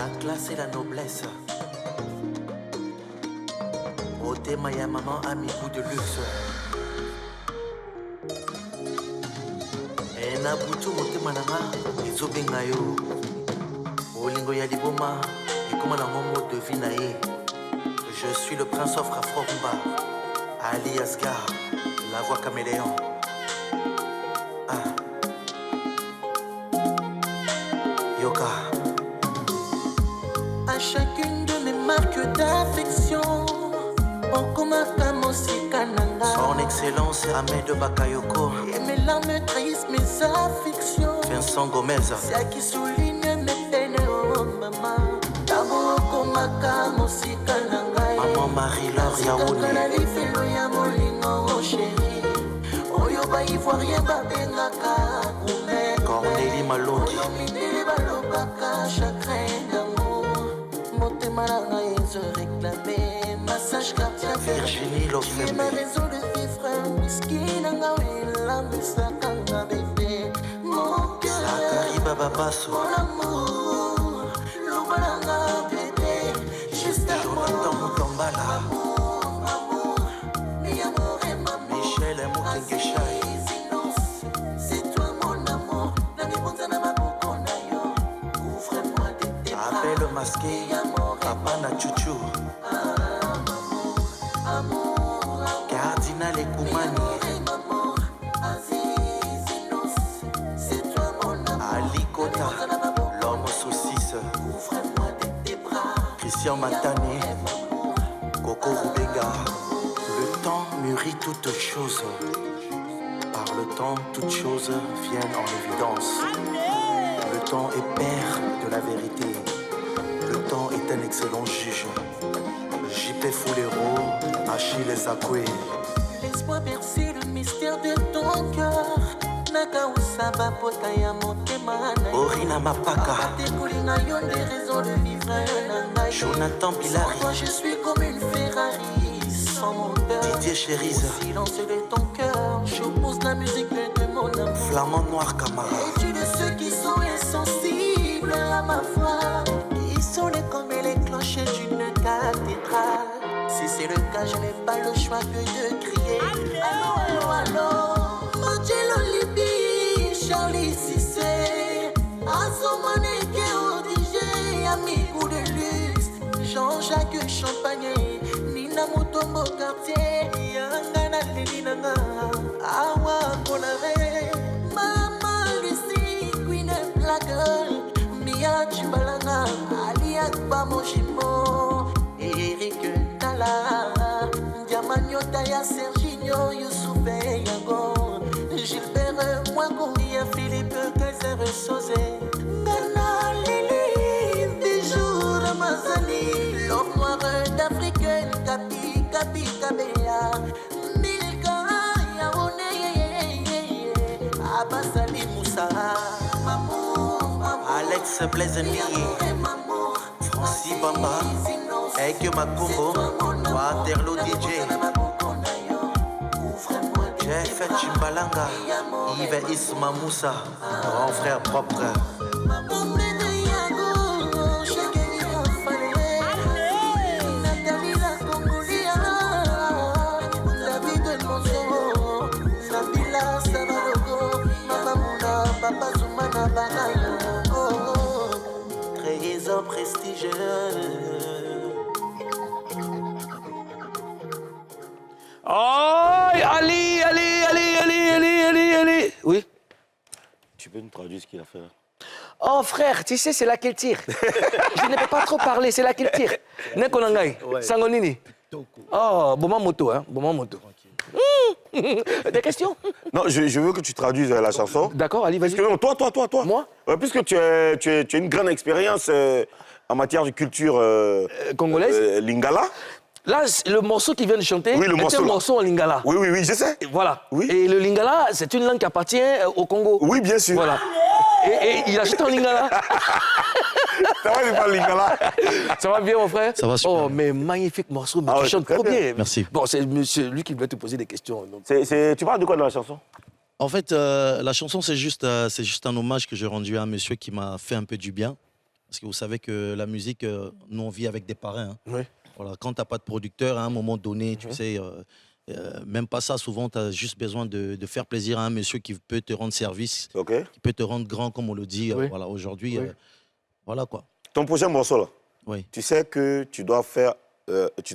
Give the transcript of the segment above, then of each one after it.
La classe et la noblesse. Au thème, ya maman a mis goût de luxe. Et na butu motema nanga ezobenga yo. Olingo ya liboma ekoma na momo de vie na ye. Je suis le prince of Afro-Rumba, Ali Asgar, la voix caméléon. Yoka. À chacune de mes marques d'affection, son excellence Ahmed Bakayoko. Et mes larmes trahissent mes affections. Vincent Gomez. C'est à qui souligne mes peines, oh maman. Maman Marie-Laure Yaouni. Cornélie Malongi. Virginie Lofembe. Ma raison de vivre, whisky nanga wila misaka bébé. Mon cœur, Zakari Baba Basso. Mon amour, l'oubalanga bébé. Juste à moi, Jonathan Mutambala. Amour, mi amour et maman. Michel Moukengeshaï. C'est toi mon amour. Nani bonzana maboko na yo. Ouvre-moi tes bras. Appelle masqué, papa na chouchou. Cardinal et Koumani. Ali Kota, l'homme saucisse. Christian Matane, Coco Rubenga. Le temps mûrit toutes choses. Par le temps, toutes choses viennent en évidence. Le temps est père de la vérité. Le temps est un excellent juge. J.P. Foulero, Achille Zakoué. Laisse-moi percer le mystère de ton cœur. Nakaoussaba potaya motema. Orina Mapaka. Atekolinga yon des raisons de vivre. Jonathan Bilari. Sans toi je suis comme une Ferrari sans moteur. Didier Chérise. Au silence de ton cœur, je pose la musique de mon amour. Flamand Noir Camara. Es-tu de ceux qui sont insensibles à ma voix? Qui sont les comme les clochers d'une cathédrale? Si c'est le cas, je n'ai pas le choix que de crier. Allô, allô, allô. Angelo Libi, Charlie Cissé, Azomaneke au DJ, Amigo de luxe, Jean-Jacques Champagne, Nina Mutombo Cartier, Yangana Leninanga, Awa Konare, Mama Lucie, Queen Black, Mia Chibalanga, Ali Akba Moshimo, Eric Tala, Diamanyota ya Serginho, Youssoufé Yago, Gilbert Mwagouri, Philippe Kaiser Sosé, Gana Lili, Bijou Ramazani, l'homme noir d'Africaine, Kapi, Kapi, Kabea, Milka, Yaone, Abbasali Moussa, Alex Blaisenier, Francis Bamba, Eke Makumbo, Waterloo DJ, Jeff Chimbalanga, Yves Isma Moussa, grand frère propre. Trésor prestigieux. Oh, Ali. Oui. Tu peux nous traduire ce qu'il a fait? Oh frère, tu sais, c'est là qu'il tire. Je ne peux pas trop parler, c'est là qu'il tire. Nekonangai, Sangonini. Oh, Boma Moto, hein, Boma Moto. Des questions? Non, je veux que tu traduises la chanson. D'accord, Ali, vas-y. Toi. Moi? Puisque tu as une grande expérience en matière de culture congolaise. lingala. Là, le morceau qu'il vient de chanter est un morceau en lingala. Oui, je sais. Et voilà. Oui. Et le lingala, c'est une langue qui appartient au Congo. Oui, bien sûr. Voilà. Et il a chanté en lingala. Ça va, il parle lingala. Ça va bien, mon frère? Ça va super. Oh, mais magnifique morceau, mais tu chantes trop bien. Merci. Bon, c'est lui qui va te poser des questions. Donc. Tu parles de quoi dans la chanson? En fait, la chanson, c'est juste un hommage que j'ai rendu à un monsieur qui m'a fait un peu du bien. Parce que vous savez que la musique, nous, on vit avec des parrains. Hein. Oui. Voilà, quand tu n'as pas de producteur, à un moment donné, tu sais, même pas ça, souvent, tu as juste besoin de faire plaisir à un monsieur qui peut te rendre service, qui peut te rendre grand, comme on le dit. Oui. Voilà, aujourd'hui, voilà quoi. Ton prochain morceau, là, Oui. tu sais que tu dois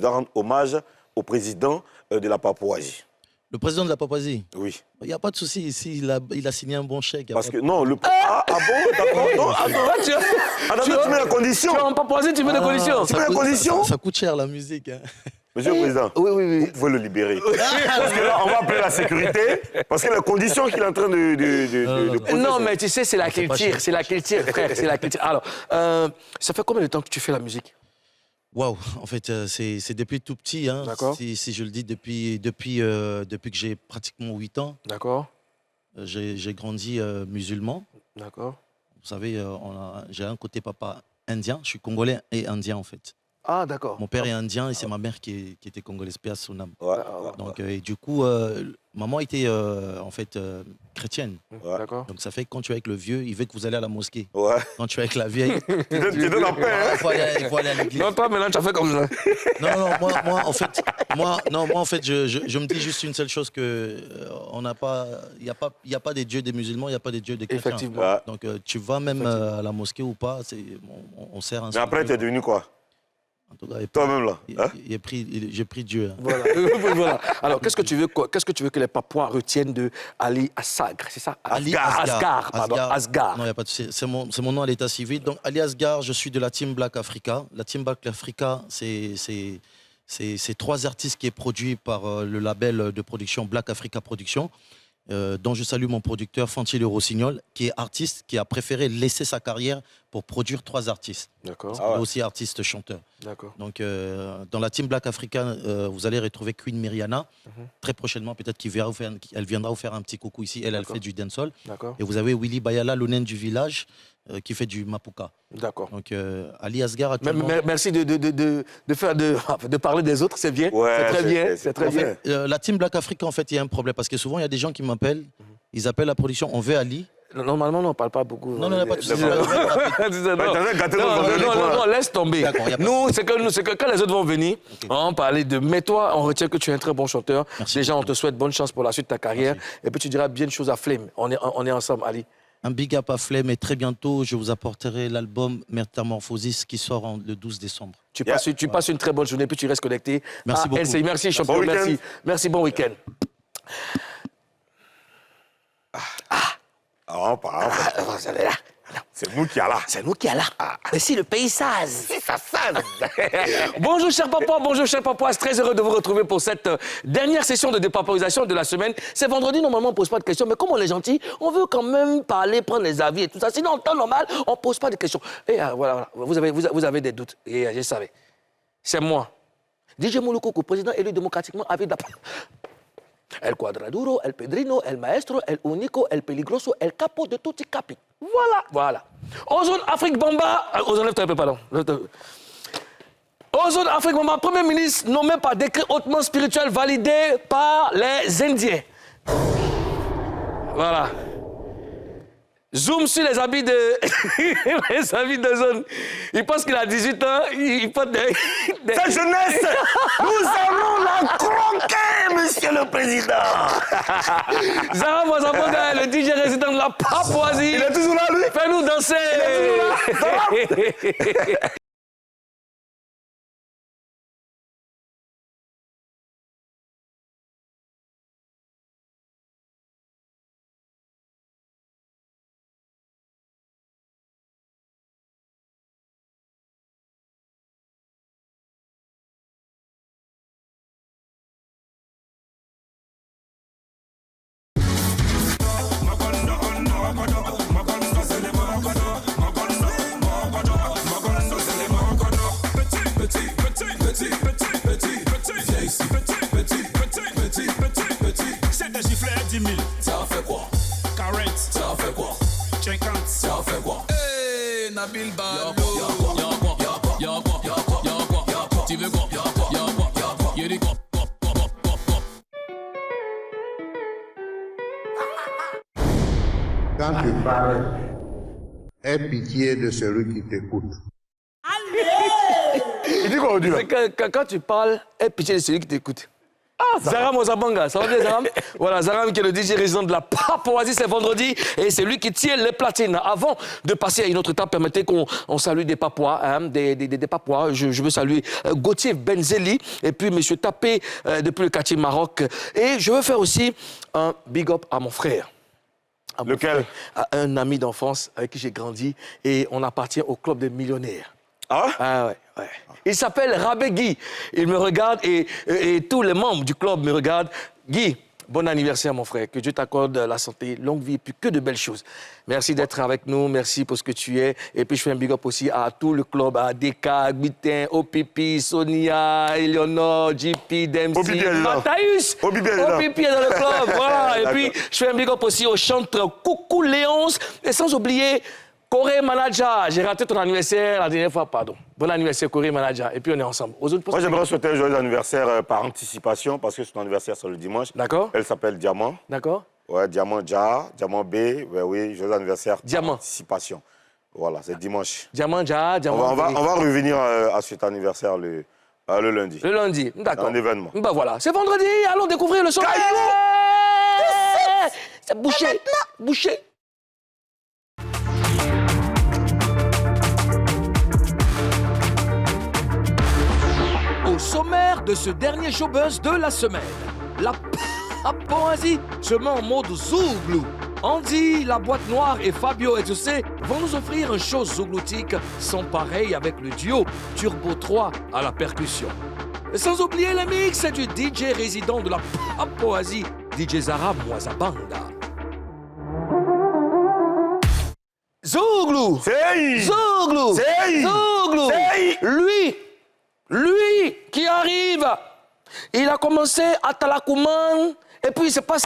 rendre hommage au président de la Papouasie. Le président de la Papouasie, Oui. il n'y a pas de souci ici, il a signé un bon chèque. Parce que, non, Ah bon, d'accord. Non, attends, tu mets la condition. Tu vas en Papouasie, tu veux des conditions. Tu mets la condition. Ça coûte cher la musique. Hein. Monsieur le Président, Oui. vous pouvez le libérer. Parce que là, on va appeler la sécurité, parce que la condition qu'il est en train de poser, Non, c'est- mais tu sais, c'est la culture, frère, c'est la culture. Alors, ça fait combien de temps que tu fais la musique? Waouh, en fait, c'est depuis tout petit. Hein, D'accord. si je le dis, depuis que j'ai pratiquement 8 ans, D'accord, j'ai grandi musulman. d'accord. Vous savez, j'ai un côté papa indien. Je suis congolais et indien, en fait. Ah, d'accord. Mon père est indien et c'est ma mère qui était congolaise, paix à son âme. Ouais, Donc, et du coup, maman était en fait chrétienne. ouais. D'accord. Donc ça fait que quand tu es avec le vieux, il veut que vous allez à la mosquée. Ouais. Quand tu es avec la vieille, Tu donnes la paix, hein. il faut aller à l'église. Non, toi, maintenant, tu as fait comme ça. Non, moi, en fait, je me dis juste une seule chose que on n'a pas, il y a pas des dieux des musulmans, il y a pas des dieux des chrétiens. Effectivement. Ouais. Donc tu vas même à la mosquée ou pas, on sert un. Mais après, tu es devenu quoi? En tout cas, Toi-même, là. Hein? j'ai pris Dieu. Hein. Voilà. Voilà. Alors, qu'est-ce que tu veux que les Papouas retiennent de Ali Asgard? C'est ça? Ali Asgard. Pardon. Asgard. Non, il n'y a pas de souci. C'est mon nom à l'état civil. Donc, Ali Asgard, je suis de la Team Black Africa. La Team Black Africa, c'est 3 artistes qui est produit par le label de production Black Africa Production, dont je salue mon producteur Fanti Le Rossignol, qui est artiste, qui a préféré laisser sa carrière pour produire 3 artistes. D'accord. Il est aussi artiste-chanteur. D'accord. Donc, dans la Team Black Africa, vous allez retrouver Queen Miriana. Très prochainement, peut-être qu'elle viendra vous faire un petit coucou ici. Elle fait du dancehall. D'accord. Et vous avez Willy Bayala, l'onen du village, qui fait du mapuka. D'accord. Donc, Ali Asgard actuellement... Merci de parler des autres, c'est bien. Ouais, c'est très bien. c'est C'est très bien. la Team Black Africa, en fait, il y a un problème. Parce que souvent, il y a des gens qui m'appellent, ils appellent la production, on veut Ali. Normalement, on ne parle pas beaucoup. Non, non, pas de souci. Non, laisse tomber. D'accord, y a pas de Nous, c'est que quand les autres vont venir, on va parler de... Mais toi, on retient que tu es un très bon chanteur. Merci Déjà, on beaucoup. te souhaite bonne chance pour la suite de ta carrière. Merci. Et puis, tu diras bien de choses à Flemme. On est ensemble, Ali. Un big up à Flemme et très bientôt, je vous apporterai l'album Métamorphosis qui sort le 12 décembre. Tu passes une très bonne journée, puis tu restes connecté. Merci beaucoup. LCI. Merci, champion. Bon Merci. week-end. Merci, bon week-end. Ah, pas grave. C'est nous qui allons là. C'est nous qui allons là. Mais si le pays sase. Si ça sase. Bonjour, cher papa. Bonjour, cher papa. Très heureux de vous retrouver pour cette dernière session de dépaporisation de la semaine. C'est vendredi, normalement, on ne pose pas de questions. Mais comme on est gentil, on veut quand même parler, prendre les avis et tout ça. Sinon, en temps normal, on ne pose pas de questions. Et voilà. Vous avez des doutes. Et je savais. C'est moi. DJ Mouloukoukou, président élu démocratiquement avec la... El Quadraduro, El Pedrino, El Maestro, El Unico, El Peligroso, El Capo de tutti capi. Voilà. Ozone Afrique Bamba. Ozone, lève-toi un peu, pardon. Ozone Afrique Bamba, Premier ministre nommé par décret hautement spirituel validé par les Indiens. Voilà. Zoom sur les habits de... les habits de zone. Il pense qu'il a 18 ans, il porte des... Cette jeunesse, nous allons la croquer, monsieur le président. Zara Mwazamboga, le DJ résident de la Papouasie. Il est toujours là, lui. Fais-nous danser. Il est toujours là. C'est des giflets 10 000. Ça fait quoi? 40. Ça fait quoi? 50. Ça fait quoi? Hey, Nabil Balo. Y'a quoi? Tu veux quoi? Y'a quoi? Y'a dit quoi? Quand tu parles, Aie pitié de celui qui t'écoute. Il dit quoi au dur? Quand tu parles, aie pitié de celui qui t'écoute. Zaram Ozabanga, ça va bien Zaram? Voilà, Zaram qui est le DJ résident de la Papouasie, c'est vendredi et c'est lui qui tient les platines. Avant de passer à une autre étape, permettez qu'on salue des Papouas, hein, des Papouas. Je veux saluer Gauthier Benzeli et puis M. Tapé depuis le quartier Maroc. Et je veux faire aussi un big up à mon frère. Lequel? À un ami d'enfance avec qui j'ai grandi et on appartient au club des millionnaires. Ah ouais? Ah ouais, ouais. Il s'appelle Rabé Guy. Il me regarde et tous les membres du club me regardent. Guy, bon anniversaire mon frère. Que Dieu t'accorde la santé, longue vie et puis que de belles choses. Merci d'être avec nous, merci pour ce que tu es. Et puis je fais un big up aussi à tout le club, à Deka, Guitin, Opipi, Sonia, Eleonore, JP, Dempsey, Mathaïus. Opipi est dans le club, voilà. Et puis je fais un big up aussi au chanteur Coucou Léonce. Et sans oublier Corée Manager, j'ai raté ton anniversaire la dernière fois, pardon. Bon anniversaire, Corée Manager. Et puis on est ensemble. Moi, j'aimerais souhaiter un joyeux anniversaire par anticipation parce que son anniversaire, c'est le dimanche. D'accord. Elle s'appelle Diamant. D'accord. Ouais, Diamant Ja, Diamant B. Ouais, oui, joyeux anniversaire Diamant. par anticipation. Voilà, c'est dimanche. Diamant Ja, Diamant B. On va revenir à cet anniversaire le lundi. Le lundi, d'accord. Un événement. Ben voilà, c'est vendredi, allons découvrir le son. C'est bouché, bouché. Au sommaire de ce dernier showbuzz de la semaine, la Papouasie se met en mode Zouglou. Andy, la boîte noire et Fabio Exaucé vont nous offrir un show zougloutique sans pareil avec le duo Turbo 3 à la percussion. Et sans oublier le mix du DJ résident de la Papouasie, DJ Zara Mwazabanga. Zouglou! C'est Zouglou! C'est Zouglou! Lui qui arrive, il a commencé à Talakouman, et puis je ne sais pas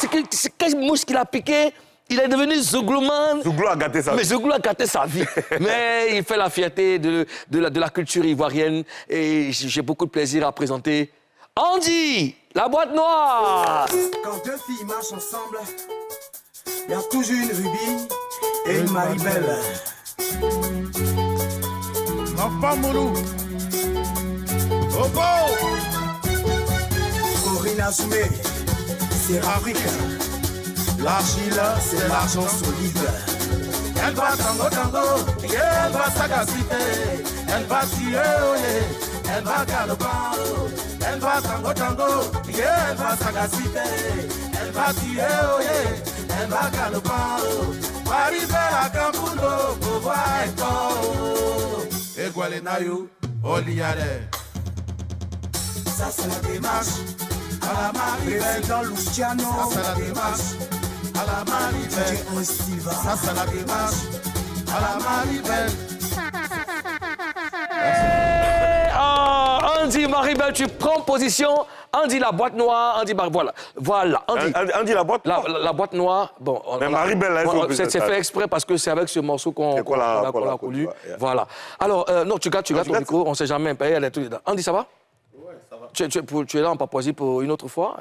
quelle mouche qu'il a piqué, il est devenu Zouglouman. Zouglou a gâté sa vie. Mais Zouglou a gâté sa vie. Mais il fait la fierté de la culture ivoirienne, et j'ai beaucoup de plaisir à présenter Andy, la boîte noire. Quand deux filles marchent ensemble, il y a toujours une Ruby et une Maribel. Papa Moulou. Opo. Corinne Azoumé, c'est Afrique. L'argile, c'est l'argent solide. Elle va tango, elle va sagacité. Elle va tirer, elle va galopant. Elle va tango, elle va sagacité. Elle va tirer, elle va galopant. Pour arriver à Campundo, pour voir un corps. Et Gualenayo, Oliare. Ça c'est la démarche à la Maribel. Président Luciano. Ça c'est la démarche à la Maribel. Ça c'est la démarche à la Maribel. Andy Maribel, tu prends position. Andy la boîte noire, Andy voilà. Andy la boîte noire. La boîte noire, bon. Mais Maribel, là, c'est fait exprès parce que c'est avec ce morceau qu'on a connu. Voilà. Alors, non, tu gardes ton micro, on ne sait jamais. Il y a des trucs dedans. Andy, ça va? Ouais, ça va. Tu es là en Papouasie pour une autre fois?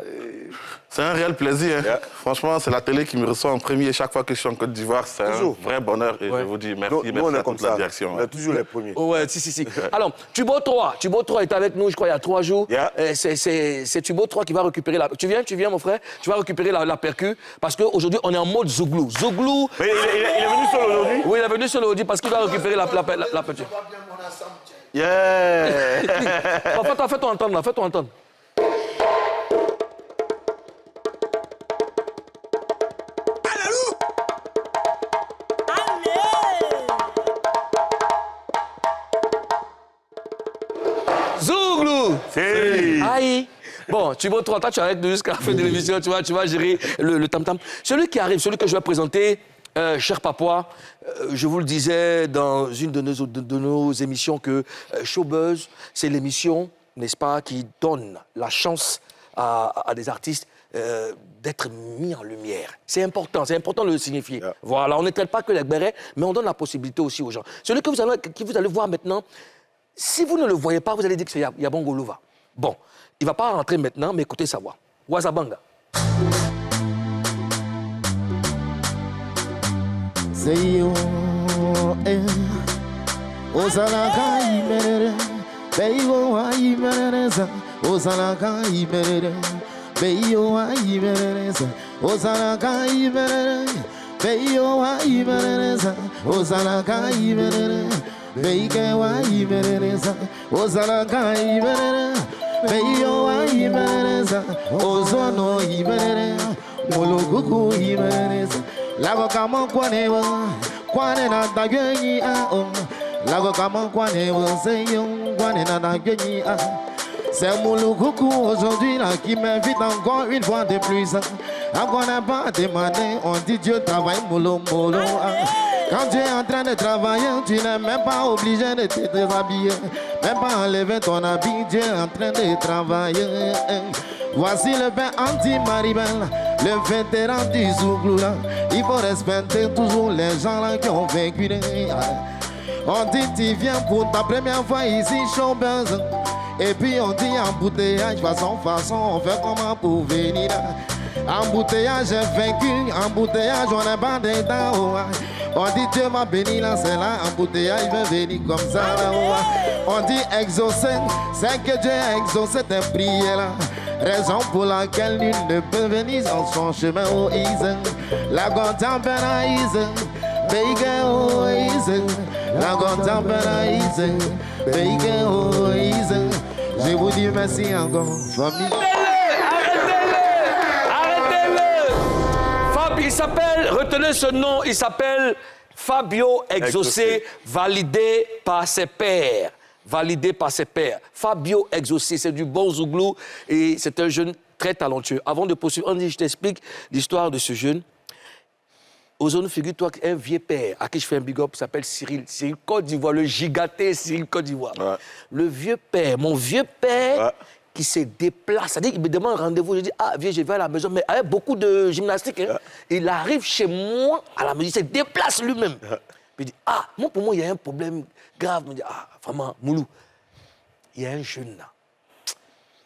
C'est un réel plaisir. Hein. Franchement, c'est la télé qui me reçoit en premier chaque fois que je suis en Côte d'Ivoire. C'est un vrai bonheur et je vous dis merci, merci à toute la direction. On est toujours les premiers. Ouais, si. Alors, Turbo 3 est avec nous, je crois, il y a 3 jours. Yeah. C'est Turbo 3 qui va récupérer la... Tu viens, mon frère? Tu vas récupérer la percu parce qu'aujourd'hui, on est en mode Zouglou. Zouglou... Mais il est venu seul aujourd'hui? Oui, il est venu seul aujourd'hui parce qu'il va récupérer la percu. Yeah. Fais-toi entendre. Zouglou! C'est... Aïe! Bon, tu vas toi, tu es avec nous jusqu'à la fin de l'émission, tu vas gérer le tam-tam. Celui qui arrive, celui que je vais présenter, cher Papouas, je vous le disais dans une de nos émissions que Showbuzz, c'est l'émission, n'est-ce pas, qui donne la chance à des artistes d'être mis en lumière. C'est important de le signifier. Yeah. Voilà, on ne traite pas que les bérets, mais on donne la possibilité aussi aux gens. Celui que vous allez voir maintenant, si vous ne le voyez pas, vous allez dire que c'est Yabongo Lova. Bon, il ne va pas rentrer maintenant, mais écoutez sa voix. Wazabanga. Say you Ozalaka imerere, beyo wa imerere, Ozalaka imerere, beyo wa imerere, Ozalaka imerere, beyo wa imerere, Ozalaka imerere, beike wa imerere, Ozalaka imerere, beyo wa imerere, Ozono imerere, Molokuku imerere, Lago kamo kwanewa, kwane na dageni a Lago kamo kwanewa, seyon kwane na dageni a. C'est Molokuku aujourd'hui là qui m'invite encore une fois de plus. Encore n'a pas demandé, on dit Dieu travaille mollo mollo. Quand tu es en train de travailler, tu n'es même pas obligé de te déshabiller, même pas enlever ton habit, tu es en train de travailler. Voici le père anti-Maribel, le vétéran du Zouglou là. Il faut respecter toujours les gens là qui ont vécu. On dit tu viens pour ta première fois ici, chômeuse. Et puis on dit embouteillage, façon, on fait comment pour venir là. Embouteillage j'ai vaincu, embouteillage on n'est pas dedans. On dit Dieu m'a béni là, c'est là, embouteillage va venir comme ça là. On dit exaucer, c'est que Dieu a exaucé tes prières là. Raison pour laquelle nul ne peut venir dans son chemin au Ise. La contemporaise, Beiga au Ise. La contemporaise, Beiga au Ise. Je vous dis merci encore, famille. Arrêtez-le. Il s'appelle, retenez ce nom, il s'appelle Fabio Exaucé, validé par ses pairs. Validé par ses pairs. Fabio Exaucé, c'est du bon zouglou et c'est un jeune très talentueux. Avant de poursuivre, Andy, je t'explique l'histoire de ce jeune. Ozone, figure-toi qu'un vieux père à qui je fais un big up s'appelle Cyril. Cyril Côte d'Ivoire, le gigaté Cyril Côte d'Ivoire. Ouais. Le vieux père, mon vieux père qui se déplace. C'est-à-dire qu'il me demande un rendez-vous. Je dis, ah, viens, je vais à la maison. Mais avec beaucoup de gymnastique, hein, il arrive chez moi à la maison. Il se déplace lui-même. Il dit, ah, moi, pour moi, il y a un problème grave. Il me dit, ah, vraiment, Moulou, il y a un jeune là.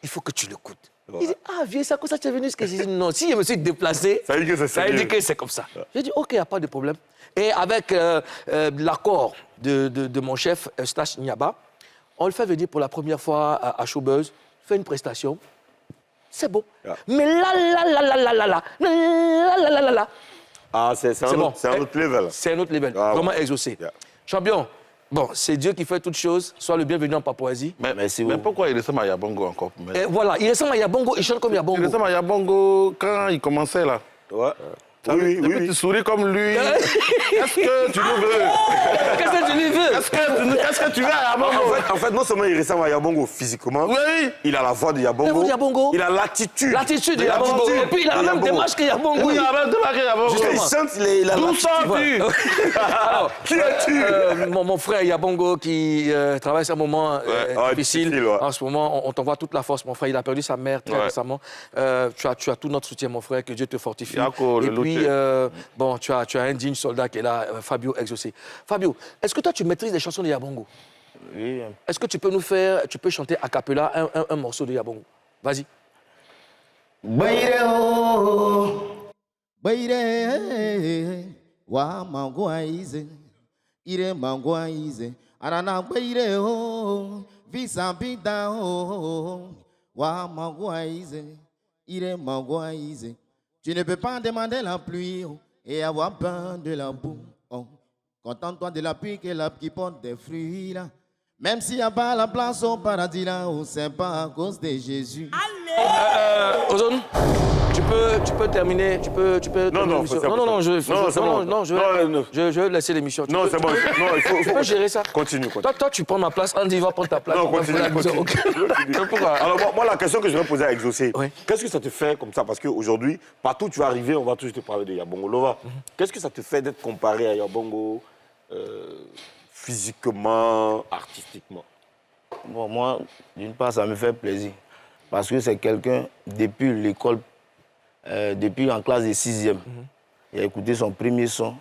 Il faut que tu l'écoutes. Ouais. Il dit, ah, viens, c'est comme ça que tu es venu. Je dis, non, si je me suis déplacé, ça veut dire que c'est comme ça. Ouais. J'ai dit, OK, il n'y a pas de problème. Et avec l'accord de mon chef, Eustache Niaba, on le fait venir pour la première fois à Showbuzz, fait une prestation. C'est beau. Yeah. Mais là. Ah, c'est un, bon. Un autre level. C'est un autre level, vraiment exaucé. Yeah. Champion, bon, c'est Dieu qui fait toutes choses. Sois le bienvenu en Papouasie. Mais pourquoi il ressemble à Yabongo encore? Voilà, il ressemble à Yabongo, il chante comme Yabongo. Il ressemble à Yabongo quand il commençait là. Ouais. Oui. Tu souris comme lui. Qu'est-ce que tu lui veux? Qu'est-ce que tu lui veux? Qu'est-ce que tu veux à Yabongo? En fait, non seulement il ressemble à Yabongo physiquement, il a la voix de Yabongo, il a l'attitude. L'attitude de Yabongo. Et puis il a la même démarche que Yabongo. Oui, il a la même démarche que Yabongo. Il chante, il a D'où sors-tu? Alors, qui es-tu? Mon frère Yabongo qui traverse un moment difficile. En ce moment, on t'envoie toute la force, mon frère. Il a perdu sa mère très récemment. Tu as tout notre soutien, mon frère. Que Dieu te fortifie. Et puis, bon, tu as un digne soldat qui est là, Fabio Exaucé. Fabio, est-ce que toi, tu maîtrises les chansons de Yabongo? Oui. Est-ce que tu peux chanter a cappella un morceau de Yabongo? Vas-y. Tu ne peux pas demander la pluie et avoir peur de la boue. Contente-toi de la pluie qui porte des fruits là. Même s'il n'y a pas la place au paradis là, c'est pas à cause de Jésus. Ozone, tu peux terminer. Tu peux je vais laisser l'émission. Non, c'est bon. Non, tu peux gérer ça. Continue. Toi, tu prends ma place. Andy va prendre ta place. Non, continue. Alors, moi, la question que je vais poser à Exaucé, qu'est-ce que ça te fait comme ça? Parce qu'aujourd'hui, partout où tu vas arriver, on va toujours te parler de Yabongo Lova. Qu'est-ce que ça te fait d'être comparé à Yabongo physiquement, artistiquement? Bon, moi, d'une part, ça me fait plaisir. Parce que c'est quelqu'un, depuis l'école, depuis en classe de 6e, il a écouté son premier son.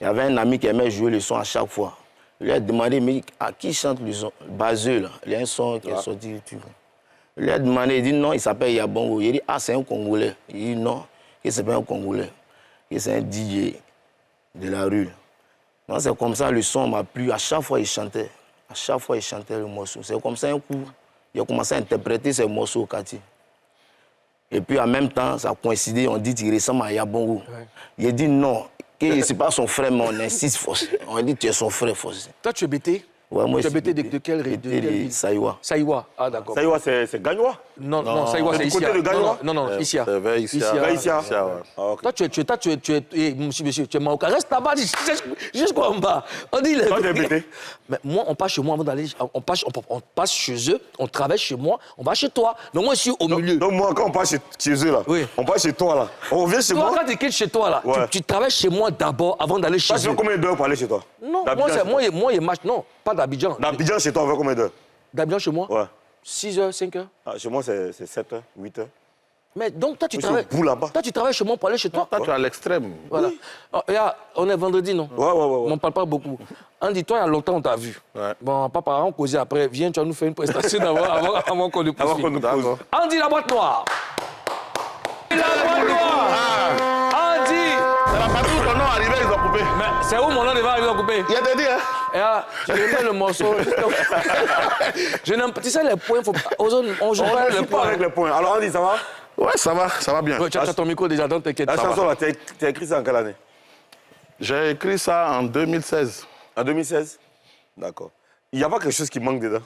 Il y avait un ami qui aimait jouer le son à chaque fois. Il lui a demandé, mais à qui chante le son? Baseux, là. Il y a un son qui est sorti. Il lui a demandé, il dit non, il s'appelle Yabongo. Il dit, ah, c'est un Congolais. Il dit non, il s'appelle un Congolais. C'est un DJ de la rue. Non, c'est comme ça, le son m'a plu. À chaque fois, il chantait. À chaque fois, il chantait le morceau. C'est comme ça, un coup, il a commencé à interpréter ces morceaux au quartier. Et puis, en même temps, ça a coïncidé, on dit qu'il ressemble à Yabongo. Ouais. Il a dit non, que ce n'est pas son frère, mais on insiste forcé. On a dit tu es son frère forcé. Toi, tu es bêté? Ouais, moi, tu es bêté de quelle région? Saïwa. Saïwa, ah d'accord. Saïwa, c'est Gagnois? Non, Saïwa, c'est ici. Du côté de Gagnois? Non, ici. Ici. Toi, tu es, monsieur, tu es marocain. Reste là-bas, jusqu'en bas. On dit toi, tu es bêté? Mais moi, on passe chez moi avant d'aller. On passe chez eux, on travaille chez moi, on va chez toi. Donc moi, je suis au milieu. Donc moi, quand on passe chez eux, là, on passe chez toi, là. On revient chez moi. Quand tu quittes chez toi, là, tu travailles chez moi d'abord avant d'aller chez eux. Tu fais combien d'heures pour aller chez toi? Non, moi, il marche. Non, pas d'Abidjan. D'Abidjan chez toi, on fait combien d'heures? D'Abidjan chez moi? Ouais. 6 heures, 5 heures. Ah, chez moi, c'est 7 heures, 8 heures. Mais donc, toi, tu travailles. Toi, tu travailles chez moi pour aller chez toi. Toi, tu es à l'extrême. Voilà. Oui. Oh, regarde, on est vendredi, non? Ouais. On ne parle pas beaucoup. Andy, toi, il y a longtemps, on t'a vu. Ouais. Bon, papa, on causait après. Viens, tu vas nous faire une prestation avant qu'on nous pose. Avant qu'on nous pose. Andy, la boîte noire. La boîte noire. Andy. C'est la partie où ton nom arrivé, ils ont coupé. Mais c'est où mon nom devait arriver à couper? Il a dit, hein? Regarde, tu mets le morceau. Je n'aime pas. Tu sais, les points, faut pas. On joue pas les points. avec les points. Alors, Andy, ça va? Ouais, ça va bien. Ouais, tu as ton micro déjà, donc t'inquiète. La chanson, là, tu as écrit ça en quelle année? J'ai écrit ça en 2016. En 2016? D'accord. Il n'y a pas quelque chose qui manque dedans?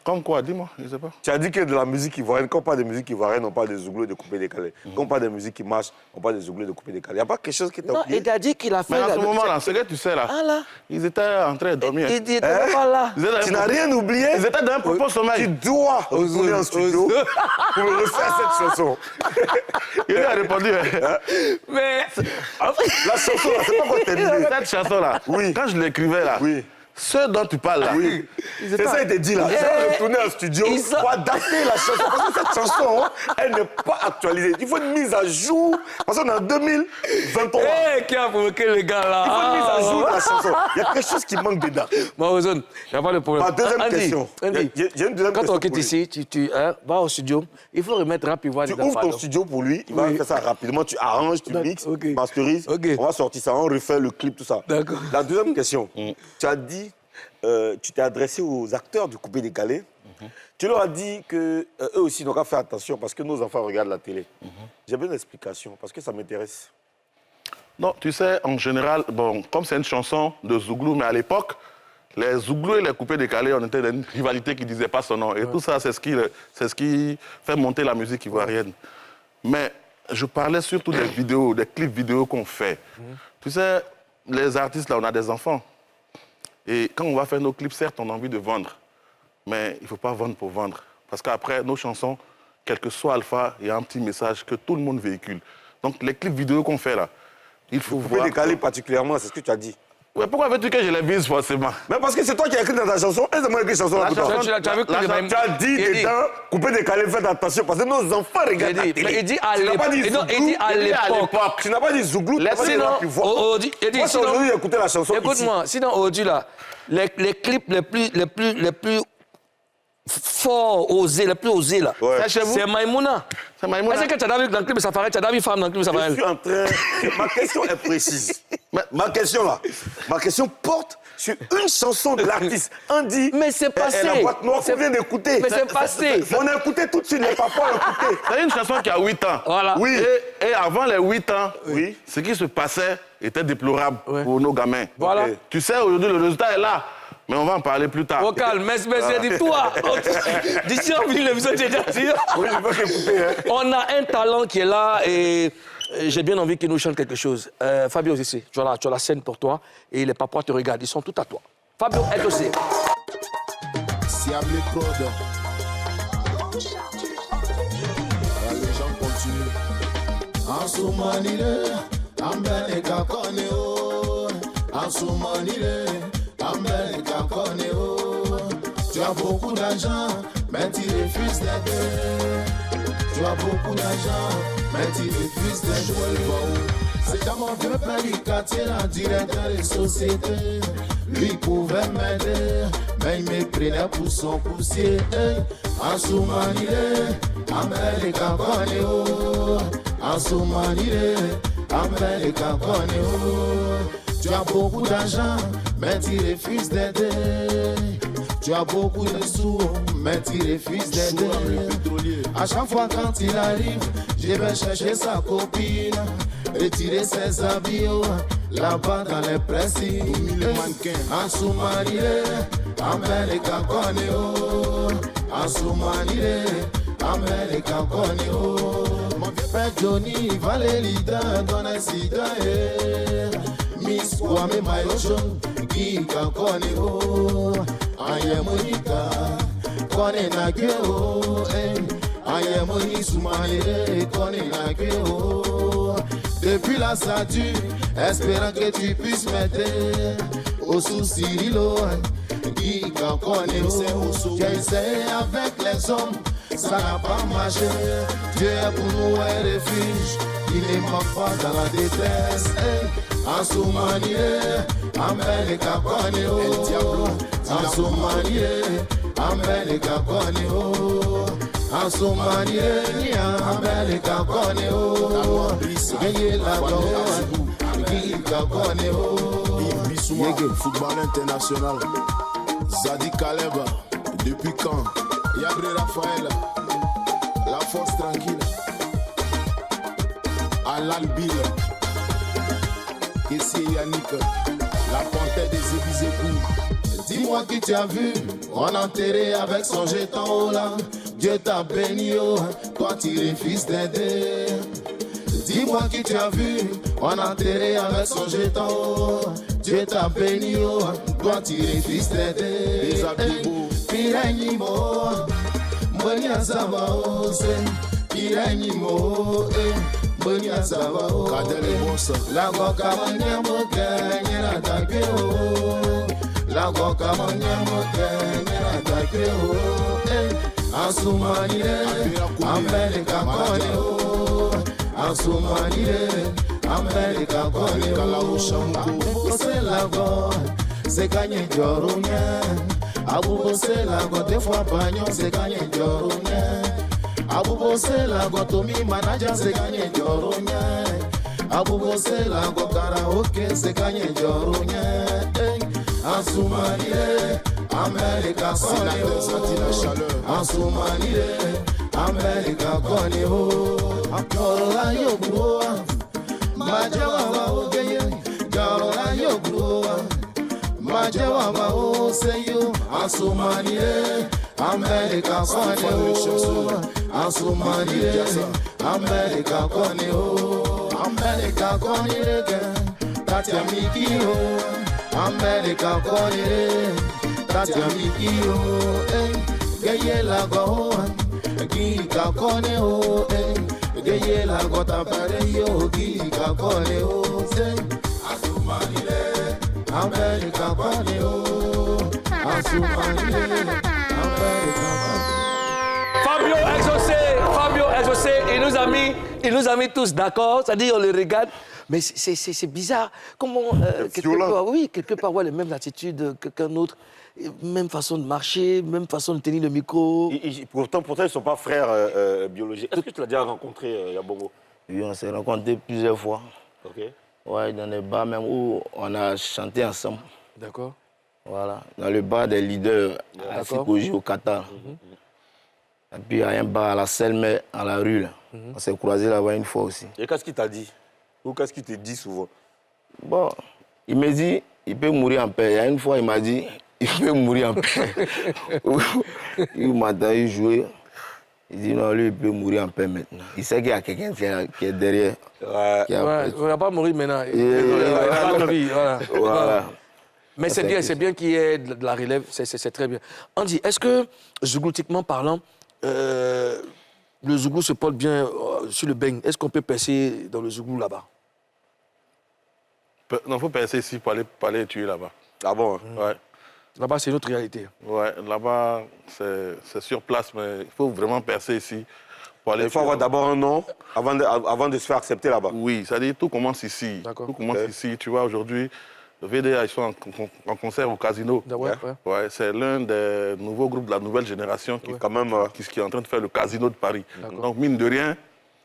Comme quoi, dis-moi, je ne sais pas. Tu as dit que de la musique ivoirienne, quand on parle de musique ivoirienne, on parle des zouglous de coupé décalé. Quand on parle de musique qui marche, on parle des zouglous de coupé décalé. Il n'y a pas quelque chose qui t'a oublié? Non, il a dit qu'il a fait... Mais à ce moment-là, ce que tu sais là, ils étaient en train de dormir. Il n'était pas là. Tu n'as rien oublié? Ils étaient dans un propos sommeil. Tu dois retourner en studio pour refaire cette chanson. Il lui a répondu. Mais... La chanson là, c'est pas quoi t'es dit. Cette chanson là, quand je l'écrivais là, ce dont tu parles là, c'est ça, il t'a dit là. Ils ont retourné en studio pour adapter la chanson. Parce que cette chanson, elle n'est pas actualisée. Il faut une mise à jour. Parce qu'on est en 2023. Qui a provoqué le gars là? Il faut une mise à jour de la chanson. Il y a quelque chose qui manque dedans. Maozone, il n'y a pas de problème. Deuxième question. Andy, j'ai une deuxième question. Quand on quitte ici, tu vas au studio. Il faut remettre rapidement. Tu ouvres ton studio pour lui. Il va faire ça rapidement. Tu arranges, tu mixes, masterises. On va sortir ça. On refait le clip, tout ça. D'accord. La deuxième question. Tu as dit... tu t'es adressé aux acteurs du coupé décalé. Tu leur as dit qu'eux aussi n'ont qu'à faire attention parce que nos enfants regardent la télé. J'ai besoin d'explications parce que ça m'intéresse. Non, tu sais, en général, bon, comme c'est une chanson de Zouglou, mais à l'époque, les Zouglous et les coupés décalés, on était dans une rivalité qui ne disait pas son nom. Et tout ça, c'est ce qui fait monter la musique ivoirienne. Mais je parlais surtout des vidéos, des clips vidéo qu'on fait. Tu sais, les artistes, là, on a des enfants. Et quand on va faire nos clips, certes, on a envie de vendre. Mais il ne faut pas vendre pour vendre. Parce qu'après, nos chansons, quel que soit Alpha, il y a un petit message que tout le monde véhicule. Donc, les clips vidéo qu'on fait là, il faut voir... Coupé décalé particulièrement, c'est ce que tu as dit. Ouais, pourquoi veux-tu que je les vise forcément? Mais parce que c'est toi qui as écrit dans ta chanson. Et c'est moi qui ai écrit chanson là pour toi. Tu as dit dedans, coupé décalé, faites attention parce que nos enfants regardent la télé. Mais il dit à l'époque. Tu n'as pas dit Zouglou, tu n'as pas dit là qui voit. Moi, c'est aujourd'hui d'écouter la chanson. Écoute-moi, sinon aujourd'hui là, les clips les plus forts, osés, les plus osés là, c'est Maïmouna. C'est Maïmouna. Est-ce que tu as vu dans le clip de Safari, tu as vu femme dans le clip de Safari? Je suis en train... Ma question est précise. Ma question porte sur une chanson de l'artiste. Andy. Mais c'est passé. La boîte noire qu'on vient d'écouter. Mais c'est passé. On a écouté tout de suite, les papas ont écouté. C'est une chanson qui a 8 ans. Voilà. Oui. Et avant les 8 ans, ce qui se passait était déplorable pour nos gamins. Voilà. Tu sais, aujourd'hui, le résultat est là. Mais on va en parler plus tard. Au calme, mais dis-toi. D'ici on finit l'épisode, j'ai déjà dit. On a un talent qui est là et j'ai bien envie qu'il nous chante quelque chose. Fabio Zissé, tu as la scène pour toi et les papas te regardent, ils sont tout à toi. Fabio, aide aussi. Siam les prods. Les gens continuent. En Soumanile, en Belega Koneo. En Soumanile. Tu as beaucoup d'argent, mais tu refuses d'aider. Tu as beaucoup d'argent, mais tu refuses d'aider. C'est dans mon vieux père du quartier, en directeur des sociétés. Lui pouvait m'aider, mais il me prenait pour son poussier. En Soumanile, América Koneo. En Soumanile, América Koneo. Tu as beaucoup d'argent, mais tu refuses d'aider. Tu as beaucoup de sous, mais tu refuses d'aider. À chaque fois quand il arrive, je vais chercher sa copine, retirer ses habits là-bas dans les pressings. En sous-marié, America Coneo. En sous-marié, America Coneo. Mon vieux père Johnny, Valélie, Don Acida, Miss Kwame Mayocho, Kika Coneo. Aye Monica, Kone Nakeo, Aye Moni Soumaïre, Kone Nakeo. Depuis la statue, espérant que tu puisses m'aider. Au souci Lilo, Kika Coneo. J'ai essayé avec les hommes, ça n'a pas marché. Dieu est pour nous un refuge, il ne manque pas dans la détresse. En Soumanie, America Coneo. En Soumanie, America Coneo. En Soumanie, America Coneo. Gagné la donne, America Coneo. Bissouma, football international. Zadi Kaleba, depuis quand? Yabré Raphaël, la force tranquille. Alan Bill, Kessie Yannick, la panthère des Ébizékou. Dis-moi qui tu as vu, on enterré avec son jeton haut là. Dieu t'a béni, oh, toi tu refuses d'aider. Dis-moi qui tu as vu, on enterré avec son jeton haut. Dieu t'a béni, oh, toi tu refuses d'aider. Piranimo, Monia Savao, Piranimo, Monia Savao, la Goka Monia Moka, Takeo, la Goka Monia Moka, Takeo, Asumani, America Coneo, Asumani, America Coneo, c'est la Goka, c'est gagné Jorunia. Abu bose la gote fwa panyo se gagné Jorunia. Abu bose la goto mi manager se gagné Jorunia. Abu bose la go karaoke se gagné Jorunia. Asumani, America Coneo. Asumani, America Coneo. Jorola yo bro, majawa wa ogeye. Jorola yo bro. Majawa ma say you, Asumani, America Coneo, Asumani, America Coneo, America Coneo, Tatia Mikio, America Coneo, Tatia Mikio, Gaye la go, Gika Coneo, Gaye la go tapareyo, Gika Coneo, Asumani. America Coneo, Asumani, America Fabio exaucé, il nous a mis tous d'accord, c'est-à-dire on le regarde, mais c'est bizarre. Comment, quelque part, ouais, les mêmes attitudes qu'un autre, même façon de marcher, même façon de tenir le micro. Pourtant, ils ne sont pas frères biologiques. Est-ce que tu l'as déjà rencontré, Yabongo? Oui, on s'est rencontrés plusieurs fois. Ok. Ouais, dans les bars même où on a chanté ensemble. D'accord. Voilà, dans le bar des leaders à Sikoji au Qatar. Et puis il y a un bar à la Selme, à la rue. Là. On s'est croisés là-bas une fois aussi. Et qu'est-ce qu'il t'a dit? Ou qu'est-ce qu'il te dit souvent? Bon, il me dit, il peut mourir en paix. Il y a une fois, il m'a dit, il peut mourir en paix. Il m'a entendu jouer. Il dit non, lui, il peut mourir en paix maintenant. Il sait qu'il y a quelqu'un qui est derrière. Ouais, on ne va pas mourir maintenant. Voilà. Mais c'est bien qu'il y ait de la relève, c'est très bien. Andy, est-ce que, zougloutiquement parlant, le zouglou se porte bien sur le beigne? Est-ce qu'on peut percer dans le zouglou là-bas? Non, il faut percer ici pour aller tuer là-bas. Ah bon? Ouais. Là-bas, c'est une autre réalité. Ouais, là-bas, c'est sur place, mais il faut vraiment percer ici. Il faut avoir d'abord un nom avant de se faire accepter là-bas. Oui, c'est-à-dire tout commence ici. Tout commence ici. Tu vois, aujourd'hui, le VDA, ils sont en concert au Casino. Ouais, c'est l'un des nouveaux groupes de la nouvelle génération qui est en train de faire le Casino de Paris. Donc, mine de rien,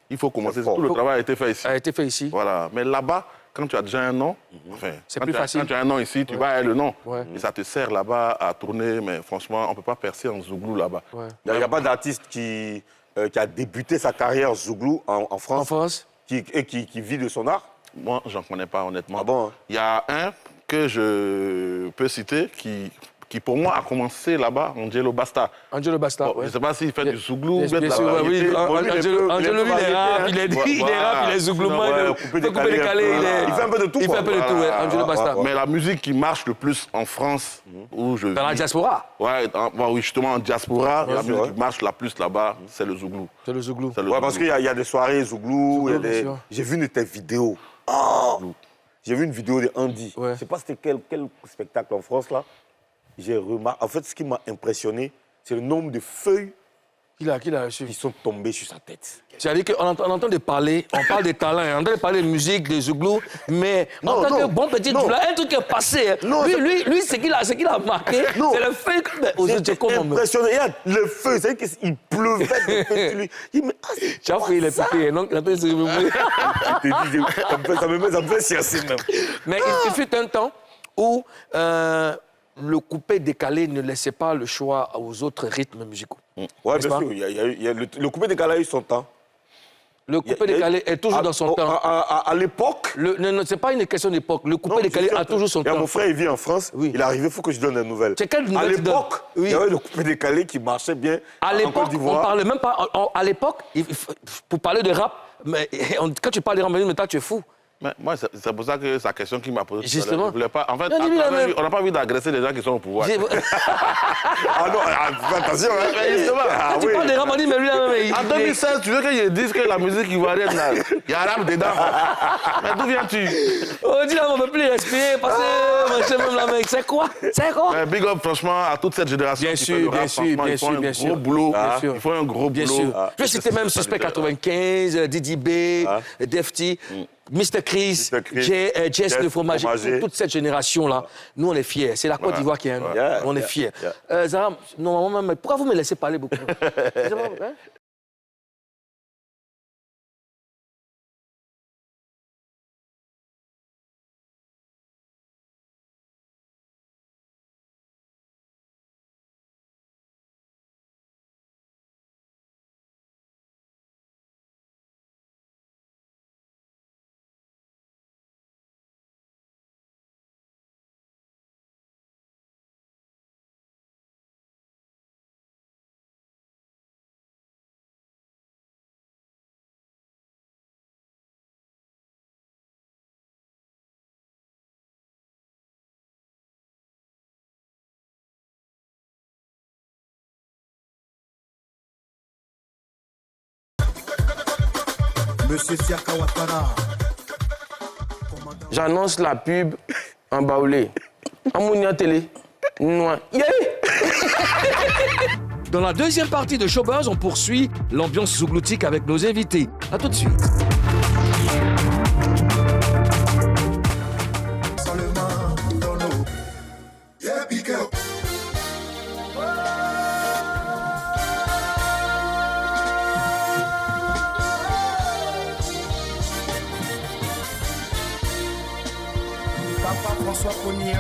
il faut commencer. Tout le travail a été fait ici. A été fait ici. Voilà. Mais là-bas, quand tu as déjà un nom, enfin, C'est quand plus facile. Quand tu as un nom ici, tu vas le nom. Ouais. Et ça te sert là-bas à tourner, mais franchement, on ne peut pas percer en Zouglou là-bas. Il n'y a pas d'artiste qui a débuté sa carrière Zouglou en France, En France qui vit de son art. Moi, j'en connais pas, honnêtement. Ah bon, hein? Il y a un que je peux citer qui pour moi, a commencé là-bas, Angelo Basta. Angelo Basta, Bon, ouais. Je ne sais pas s'il fait du Zouglou ou bien de Bien la sûr, ouais, variété. oui. Bon, lui, Angelo, lui, il est rap, il est rap, il est zouglouman, il est coupé décalé, il fait un peu de tout. Il fait un peu de tout, ouais, Angelo Basta. Mais la musique qui marche le plus en France, où je Dans la vis- diaspora. Ouais, oui, justement en diaspora, la sûr, musique qui marche la plus là-bas, c'est le Zouglou. C'est le zouglou. C'est le Ouais, parce Zouglou. qu'il y a des soirées Zouglou, il y a bien des... sûr. J'ai vu une de tes vidéos. Oh, j'ai vu une vidéo de Andy. Ouais. Je sais pas c'était quel spectacle en France, là. J'ai remarqué... En fait, ce qui m'a impressionné, c'est le nombre de feuilles Qui l'a reçu. qui sont tombées sur sa tête. C'est-à-dire qu'on entend de parler, on parle des talents, on entend de parler de musique, de zouglou, mais en tant que bon petit doula, un truc est passé. Non, lui, ce qu'il a marqué, c'est le fait que... J'étais impressionné. Il y a le feu, c'est qu'il pleuvait de feu sur lui. Il me dit, Tu as fait, il est piqué, donc il a fait ce ça me fait siasser même. Mais il fut un temps où le coupé décalé ne laissait pas le choix aux autres rythmes musicaux. Ouais, N'est-ce bien pas? sûr. Il y a le coupé décalé a eu son temps. Le coupé décalé est toujours dans son temps. À l'époque... Non, c'est pas une question d'époque. Le coupé décalé a toujours son Il y a temps. mon frère, il vit en France. Oui. Il est arrivé, il faut que je donne des nouvelles. C'est quelle nouvelle À tu donnes? l'époque, Oui. il y avait le coupé décalé qui marchait bien À en l'époque, Côte on d'Ivoire. parlait même pas. À l'époque, pour parler de rap, mais quand tu parles de rap, mais toi, tu es fou. Mais moi, c'est pour ça que sa question qui m'a posée. Justement. Je voulais pas. En fait, Non, dis-lui la même. on n'a pas envie d'agresser les gens qui sont au pouvoir. Ah non, attention, hein. Mais justement, Ah Tu oui. parles de rap, on dit, mais lui, là, mais En 2016, tu veux qu'ils disent que la musique ivoirienne, là, il y a rap dedans. Mais d'où viens-tu? on dit là, on ne peut plus respirer parce que machin, même là, mec, c'est quoi? C'est quoi? Mais big up, franchement, à toute cette génération. Bien qui sûr, fait le bien rap, sûr, franchement, bien ils font sûr, un bien gros sûr. boulot. Bien sûr. Ils font un gros Bien boulot. sûr. Je vais citer même Suspect 95, Didi B, Defty, Mr. Chris, Mr. Chris, Jess Jess le fromager, Fromager. toute cette génération-là. Nous, on est fiers. C'est la Côte d'Ivoire qui est un nom. Yeah, On est yeah, fiers. yeah. Zara, normalement, mais pourquoi vous me laissez parler beaucoup? Hein? Monsieur Siaka Ouattara. J'annonce la pub en baoulé. Amounia télé. Noir. Yeah! Dans la deuxième partie de Showbuzz, on poursuit l'ambiance zougloutique avec nos invités. À tout de suite. Seulement dans l'eau. Yeah, pique up. Papa François Pognier.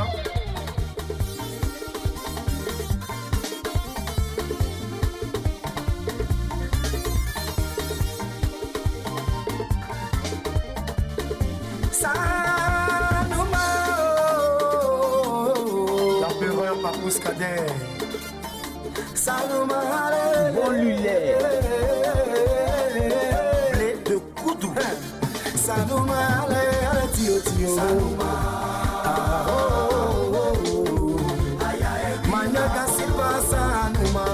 L'empereur Papous Kader. Bon lulet. Blé de Koudou. Manyaka Silva Sanuma.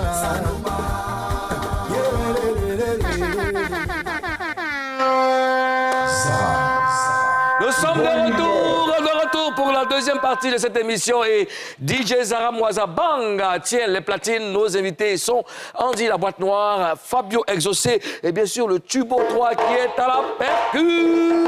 Nous sommes de retour pour la deuxième partie de cette émission et DJ Zara Mwazabanga tient les platines. Nos invités sont Andy la boîte noire, Fabio Exaucé et bien sûr le Tubo 3 qui est à la percu.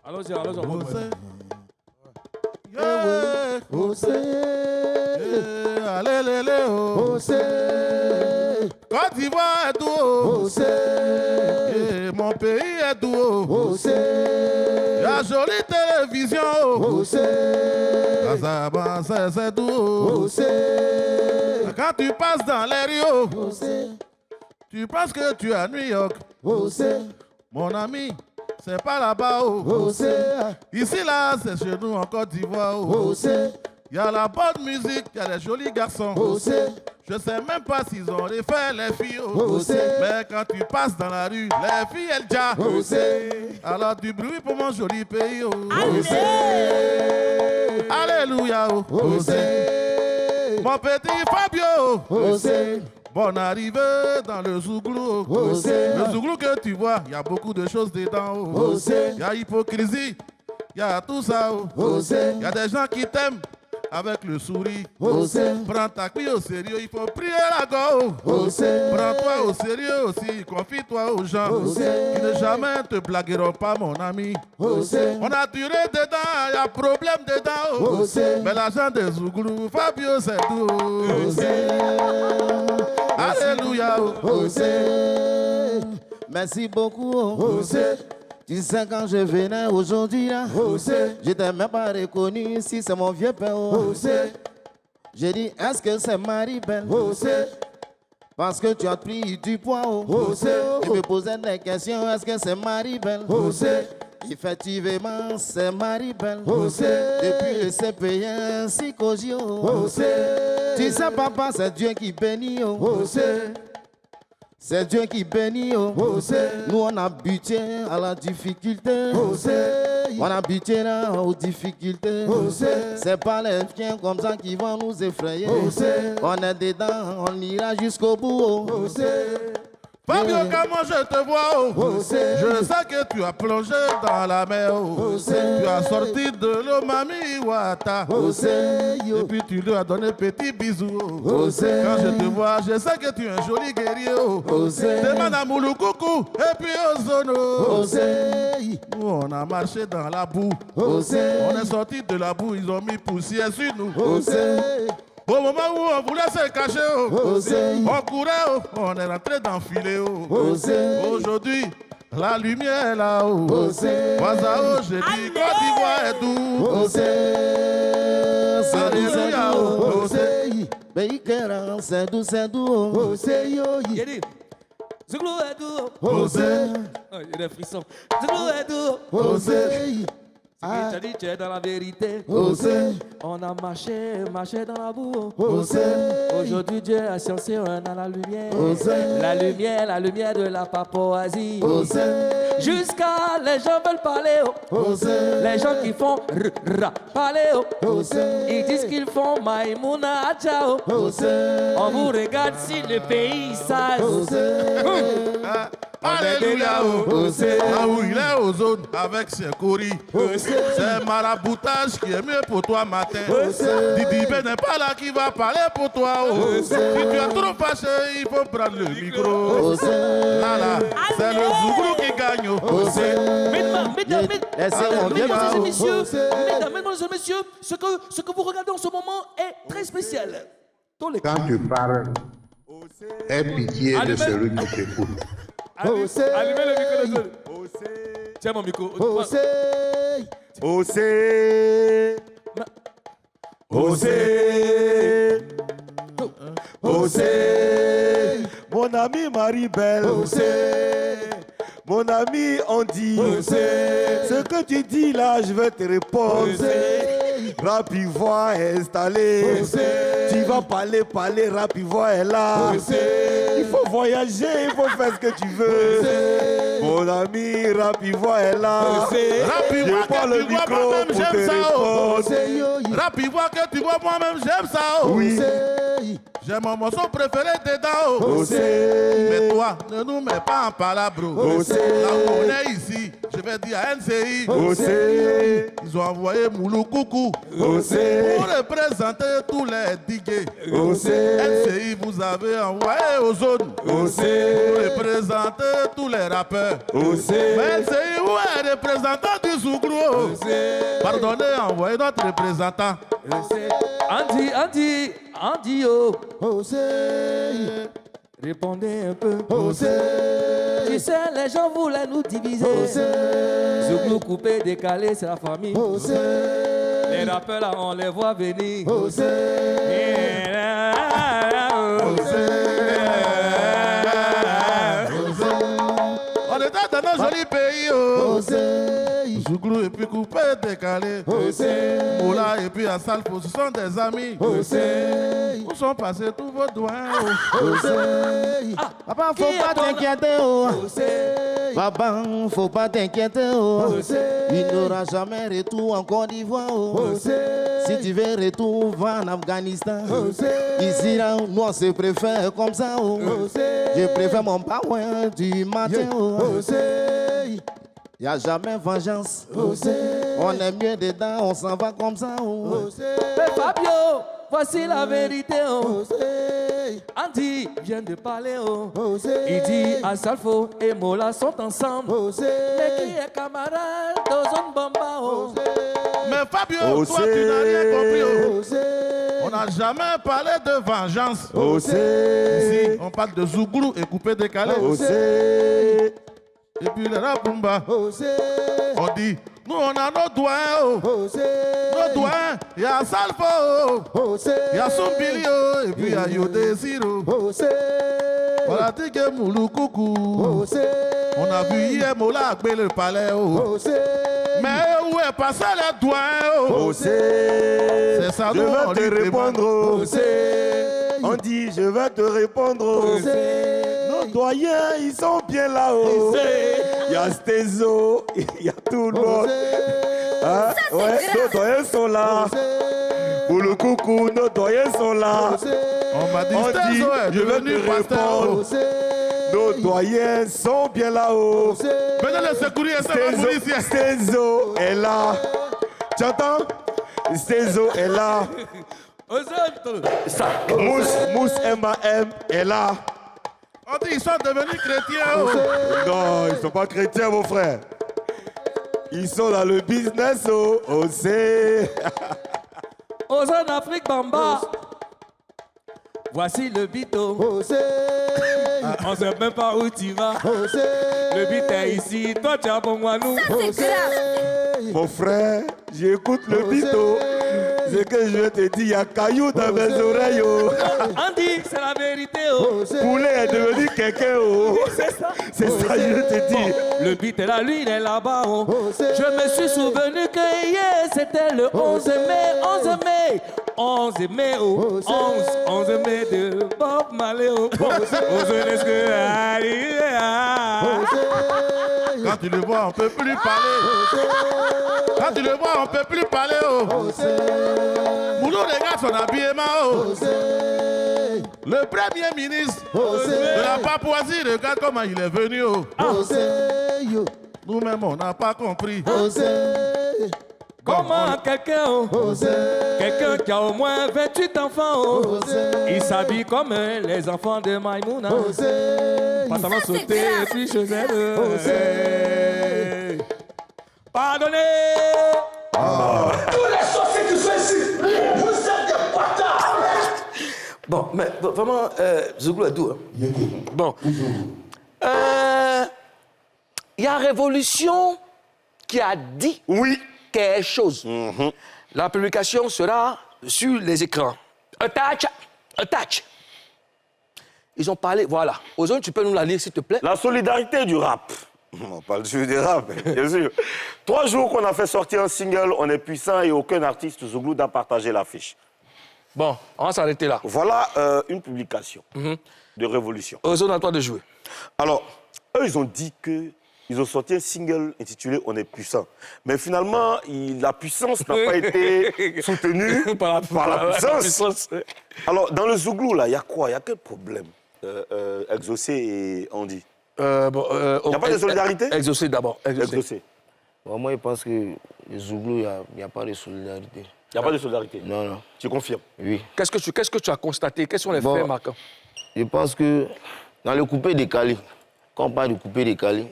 Allons-y, allons-y. Allez, Côte d'Ivoire est tout. Mon pays est tout. La jolie télévision. C'est tout. Quand tu passes dans les Rio, tu penses que tu es à New York. Mon ami, c'est pas là-bas. Ici, là, c'est chez nous en Côte d'Ivoire. Il y a la bonne musique, il y a les jolis garçons. Je sais même pas s'ils ont refait les filles. Mais quand tu passes dans la rue, les filles, elles disent. Alors du bruit pour mon joli pays. Alléluia. Mon petit Fabio. Bonne arrivée dans le Zouglou. Le Zouglou que tu vois, il y a beaucoup de choses dedans. Il y a hypocrisie, il y a tout ça. Il y a des gens qui t'aiment avec le sourire. Prends ta vie au sérieux, il faut prier la go. Prends-toi au sérieux aussi, confie-toi aux gens qui ne jamais te blagueront pas, mon ami. On a duré dedans, il y a problème dedans. Mais l'argent des Zouglou, Fabio, c'est tout. Alléluia. Merci beaucoup. Tu sais, quand je venais aujourd'hui, là, je t'ai même pas reconnu si c'est mon vieux père. J'ai dit, est-ce que c'est Marie-Belle? Parce que tu as pris du poids. Je me posais des questions, est-ce que c'est Marie-Belle? Effectivement, c'est Marie-Belle. Depuis le CPI ainsi qu'au JO. Tu sais, papa, c'est Dieu qui bénit. C'est Dieu qui bénit. Nous, on a buté à la difficulté. On a buté là aux difficultés. C'est pas les chiens comme ça qui vont nous effrayer. On est dedans, on ira jusqu'au bout. Fabio, comment je te vois? Je sais que tu as plongé dans la mer. Tu as sorti de l'eau, Mami Wata. Et puis tu lui as donné petit bisou. Quand je te vois, je sais que tu es un joli guerrier. Demande à Moulou coucou et puis Ozono. Nous, on a marché dans la boue. On est sorti de la boue, ils ont mis poussière sur nous. Au moment où on voulait se cacher, on courait, on est rentré dans le filet. Aujourd'hui, la lumière est là-haut. Wazao, j'ai dit, Côte d'Ivoire est doux. C'est doux, c'est doux. Zouglou est doux. Il y a des frissons. Zouglou est doux. Tu as dit, tu es dans la vérité. On a marché dans la boue. Aujourd'hui, Dieu a sciencé, on est dans la lumière. La lumière de la Papouasie. Jusqu'à les gens veulent parler. Les gens qui font parler. Ils disent qu'ils font Maïmouna Adjao. On vous regarde si le pays sage. Alléluia. Là où il est aux zones avec ses coris. C'est maraboutage qui est mieux pour toi matin. Didibé n'est pas là qui va parler pour toi. Si tu es trop fâché, il faut prendre le micro. Là, c'est le Zouglou qui gagne. Mesdames et messieurs, ce que vous regardez en ce moment est très spécial. Quand tu parles, aie pitié de celui qui t'écoute. Allumez le micro de tiens mon micro. Mon ami Marie-Belle. Mon ami Andy. Ce que tu dis là, je vais te répondre. Rapivoix est installé. Tu vas parler, Rapivoix est là. Il faut voyager, il faut faire ce que tu veux. Mon ami Rapivoix est là. Rapivoix que tu vois moi-même, j'aime ça. Rapivoix que tu vois moi-même, j'aime ça. Oui. J'ai mon morceau préféré dedans. Mais toi, ne nous mets pas en palabre. Là où on est ici, je vais dire à NCI. Ils ont envoyé Moulou Coucou pour représenter tous les digués. NCI, vous avez envoyé aux zones pour représenter tous les rappeurs. Mais NCI, où est le représentant du Zouglou? Pardonnez, envoyez notre représentant. Andy, oh. Répondez un peu. Tu sais, les gens voulaient nous diviser. Zouglou coupé, décalé, c'est la famille. Les rappeurs là, on les voit venir. On est dans un joli pays. Zouglou et puis coupé, décalé. Moula et puis Assalfo, ce sont des amis. Où sont passés tous vos doigts? Papa, faut pas t'inquiéter. Papa, faut pas t'inquiéter. Il n'aura jamais retour en Côte d'Ivoire. Si tu veux retour, va en Afghanistan. Ici, là, nous, on se préfère comme ça. Je préfère mon power du matin. Y a jamais vengeance. On est mieux dedans, on s'en va comme ça. Mais Fabio, voici la vérité. Andy vient de parler. Il dit Assalfo et Mola sont ensemble. Mais qui est camarade d'Ozone Bamba? Mais Fabio, toi tu n'as rien compris. On n'a jamais parlé de vengeance. Ici, on parle de Zouglou et coupé décalé. Et puis les Rapumba, on dit, nous on a nos doigts, nos doigts, il y a Assalfo, il y a Sombilio, et puis il y a Yodesiro. Voilà, Tige Moulou Coucou. On a vu hier Mola Akbe le palais. Mais où est passé les doigts? C'est ça, je vais te répondre. On dit, je vais te répondre. Nos doyens, ils sont bien là-haut. Il y a Stezo, il y a tout le monde. Hein? Ouais, nos doyens sont là. Pour le coucou, nos doyens sont là. On m'a dit, je vais te répondre. Nos doyens sont bien là-haut. Venez le secourir, Stezo est là. Tu entends? Stezo est là. Mousse M.A.M. est là. On dit ils sont devenus chrétiens. Non, ils ne sont pas chrétiens, mon frère. Ils sont dans le business. Ozone Afrique Bamba. Voici le bito. On ne sait même pas où tu vas. Le bit est ici, toi tu as pour moi nous. Mon frère, j'écoute le bito. Ce que je vais te dire, il y a caillou dans mes oreilles. Andy, c'est la vérité. Poulet est devenu quelqu'un. C'est ça, je vais te dire. Le beat est là, lui, il est là-bas. Je me suis souvenu que hier, c'était le 11 mai. 11 mai. 11 mai, 11 mai de Bob Marley. Quand tu le vois, on ne peut plus parler. Quand tu le vois, on ne peut plus parler. Moulou regarde son habillement. Le premier ministre de la Papouasie, regarde comment il est venu. Nous-mêmes, on n'a pas compris. Comment quelqu'un qui a au moins 28 enfants, il s'habille comme les enfants de Maïmouna. Pantalon sauté et puis chaussettes. Pardonnez. Tous les sorciers qui sont ici, vous êtes des bâtards. Bon, mais vraiment, Zouglou est doux. Bon. Il y a Révolution qui a dit quelque chose. La publication sera sur les écrans. Attach. Ils ont parlé, voilà. Ozone, tu peux nous la lire, s'il te plaît? La solidarité du rap. On parle du rap, bien sûr. 3 jours qu'on a fait sortir un single, on est puissant et aucun artiste Zouglou n'a partagé l'affiche. Bon, on va s'arrêter là. Voilà une publication de Révolution. Ozone, à toi de jouer. Alors, eux, ils ont dit qu'ils ont sorti un single intitulé On est puissant. Mais finalement, la puissance n'a pas été soutenue par la puissance. Alors, dans le Zouglou, là, il y a quoi? Il y a quel problème? Exaucé et Andy. Il n'y a pas de solidarité? Exaucé d'abord. Exaucé. Bon, moi, je pense que les Zouglous, il n'y a pas de solidarité. Il n'y a pas de solidarité? Non, non. Tu confirmes? Oui. Qu'est-ce que tu as constaté? Quels sont les faits marquants? Je pense que dans le coupé décalé, quand on parle de coupé décalé,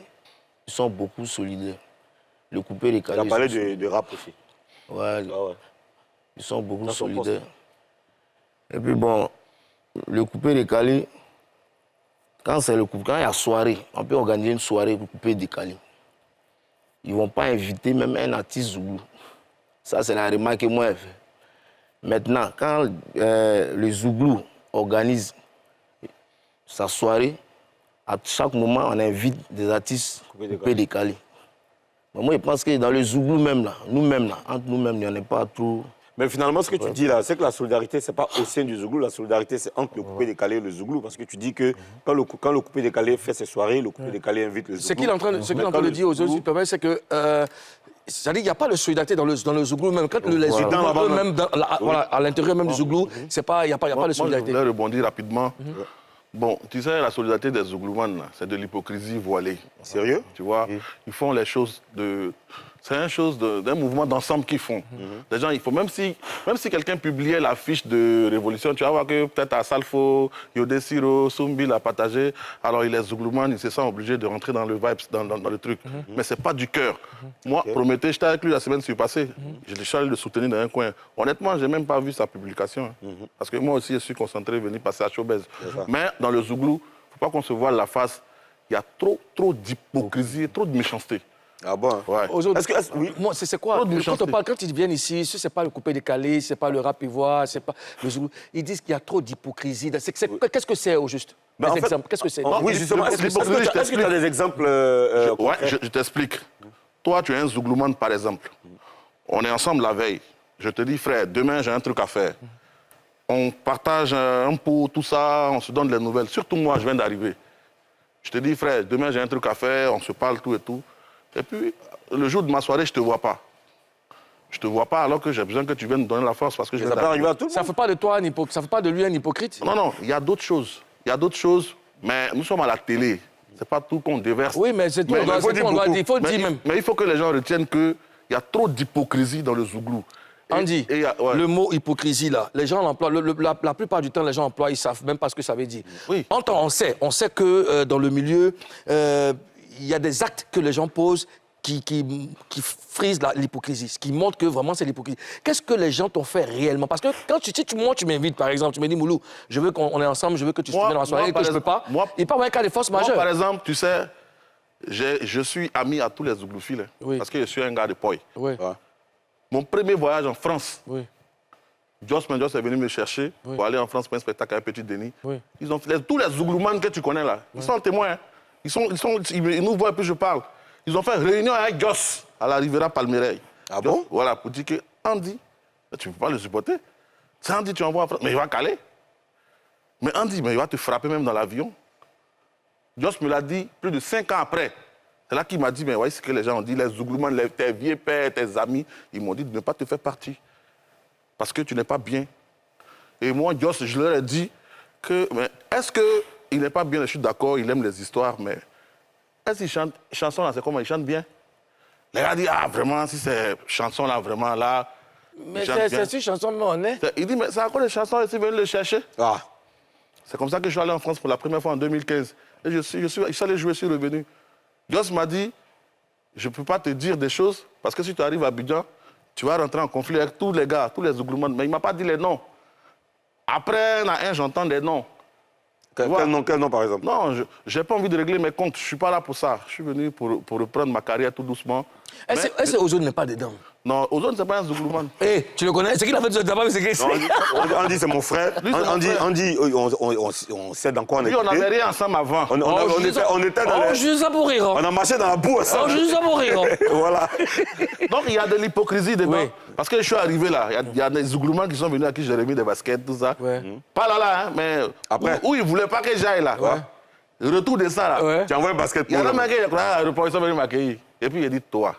ils sont beaucoup solidaires. Le coupé décalé. Tu as parlé de rap aussi. Ouais, ils sont beaucoup solidaires. Et puis bon, le coupé décalé, quand il y a soirée, on peut organiser une soirée pour coupé décalé. Ils ne vont pas inviter même un artiste Zoulou. Ça, c'est la remarque que moi j'ai fait. Maintenant, quand le Zouglou organise sa soirée, à chaque moment, on invite des artistes coupés décalés. Moi, je pense que dans le Zouglou même, là, nous-mêmes, là, entre nous-mêmes, il n'y en a pas trop... Mais finalement, ce que tu dis là, c'est que la solidarité, ce n'est pas au sein du Zouglou, la solidarité, c'est entre le coupé décalé et le Zouglou. Parce que tu dis que quand le coupé décalé fait ses soirées, le coupé décalé invite le Zouglou. Ce qu'il est en train de dire aux autres, c'est que... c'est-à-dire qu'il n'y a pas de solidarité dans le Zouglou même. Quand les Zouglous, eux-mêmes, à l'intérieur même du Zouglou, il n'y a pas de solidarité. Je voulais rebondir rapidement. Bon, tu sais, la solidarité des Zougloumanes, c'est de l'hypocrisie voilée. Sérieux? Tu vois, ils font les choses de... C'est une chose d'un mouvement d'ensemble qu'ils font. Les gens, il faut, même si quelqu'un publiait l'affiche de Révolution, tu vas voir que peut-être à Salfo, Yodé Siro, Sumbi l'a partagé, alors les Zougloumanes, ils se sentent obligés de rentrer dans le vibe, dans le truc. Mais c'est pas du cœur. Moi, Prométhée, j'étais avec lui la semaine passée. J'ai suis allé le soutenir dans un coin. Honnêtement, j'ai même pas vu sa publication. Parce que moi aussi, je suis concentré, venir passer à Showbiz. Mais dans le Zouglou, faut pas qu'on se voile la face. Il y a trop d'hypocrisie, trop de méchanceté. Ah bon? Ouais. Oui. Moi, c'est quoi? Quand ils viennent ici, ce n'est pas le coupé décalé, ce n'est pas le rap ivoire, c'est pas le Zoulou. Ils disent qu'il y a trop d'hypocrisie. Qu'est-ce que c'est au juste? Des exemples. Qu'est-ce que c'est? Oui, justement. Est-ce que tu as des exemples? Ouais, je t'explique. Toi, tu es un Zouglouman, par exemple. On est ensemble la veille. Je te dis, frère, demain, j'ai un truc à faire. On partage un pot, tout ça, on se donne les nouvelles. Surtout moi, je viens d'arriver. Je te dis, frère, demain, j'ai un truc à faire, on se parle, tout et tout. Et puis, le jour de ma soirée, je ne te vois pas. Je ne te vois pas alors que j'ai besoin que tu viennes me donner la force parce que je ça peut arriver à tout le monde. Ça ne fait pas de toi ça fait pas de lui un hypocrite? Non, il y a d'autres choses. Il y a d'autres choses, mais nous sommes à la télé. Ce n'est pas tout qu'on déverse. Oui, mais c'est tout. Il faut dire même. Mais il faut que les gens retiennent qu'il y a trop d'hypocrisie dans le Zouglou. Andy, le mot hypocrisie, là, les gens l'emploient. La plupart du temps, les gens l'emploient, ils ne savent même pas ce que ça veut dire. Oui. On sait que dans le milieu, il y a des actes que les gens posent qui frisent l'hypocrisie, ce qui montre que vraiment c'est l'hypocrisie. Qu'est-ce que les gens t'ont fait réellement? Parce que quand tu m'invites, par exemple, tu me dis, Moulou, je veux qu'on est ensemble, je veux que tu viennes dans la soirée, que je ne peux pas. Il part un cas de force majeure. Par exemple, tu sais, je suis ami à tous les Zouglouphiles, parce que je suis un gars de Poi. Oui. Ouais. Mon premier voyage en France, Joss Mendos est venu me chercher pour aller en France pour un spectacle avec Petit Denis. Ils ont fait, tous les Zougloumans que tu connais là, ils sont témoins. Hein. Ils nous voient et puis je parle. Ils ont fait réunion avec Joss à la Riviera Palmeraie. Ah bon? Voilà, pour dire que Andy, tu ne peux pas le supporter. C'est Andy, tu envoies en France, mais il va caler. Mais Andy, mais il va te frapper même dans l'avion. Joss me l'a dit plus de 5 ans après. C'est là qu'il m'a dit, mais voyez ce que les gens ont dit, les Zougloumans, tes vieux pères, tes amis, ils m'ont dit de ne pas te faire partie. Parce que tu n'es pas bien. Et moi, Joss, je leur ai dit que, mais est-ce qu'il n'est pas bien? Je suis d'accord, il aime les histoires, mais est-ce qu'il chante, chanson là, c'est comment il chante bien? Les gars disent, ah vraiment, si c'est chanson là, vraiment là. Mais c'est une chanson, mais on est. Il dit, mais c'est encore des chansons, ils sont venus le chercher. Ah. C'est comme ça que je suis allé en France pour la première fois en 2015. Et je suis allé jouer, je suis revenu. Joss m'a dit, je ne peux pas te dire des choses, parce que si tu arrives à Abidjan, tu vas rentrer en conflit avec tous les gars, tous les Zougloumans. Mais il ne m'a pas dit les noms. Après, j'entends des noms. Quel nom, par exemple? Non, je n'ai pas envie de régler mes comptes. Je ne suis pas là pour ça. Je suis venu pour reprendre ma carrière tout doucement. Est-ce que Ozone n'est pas dedans? Non, Ozone, ce n'est pas un Zouglouman. Tu le connais? C'est qu'il a fait d'abord, c'est qui? Andy, c'est mon frère. Andy, on sait dans quoi on est. Lui, on n'avait rien ensemble avant. On était dans les... juste ça pour rire. On a marché dans la boue ensemble. Juste ça pour rire. Voilà. Donc, il y a de l'hypocrisie dedans. Oui. Parce que je suis arrivé là, il y a des Zougloumans qui sont venus à qui j'ai remis des baskets, tout ça. Ouais. Pas là, hein, mais après. Où ils ne voulaient pas que j'aille là. Ouais. Le retour de ça là. Ouais. Tu envoies un basket pour. Il y a un mec qui est à l'aéroport, ils sont venus m'accueillir. Et puis il a dit, toi.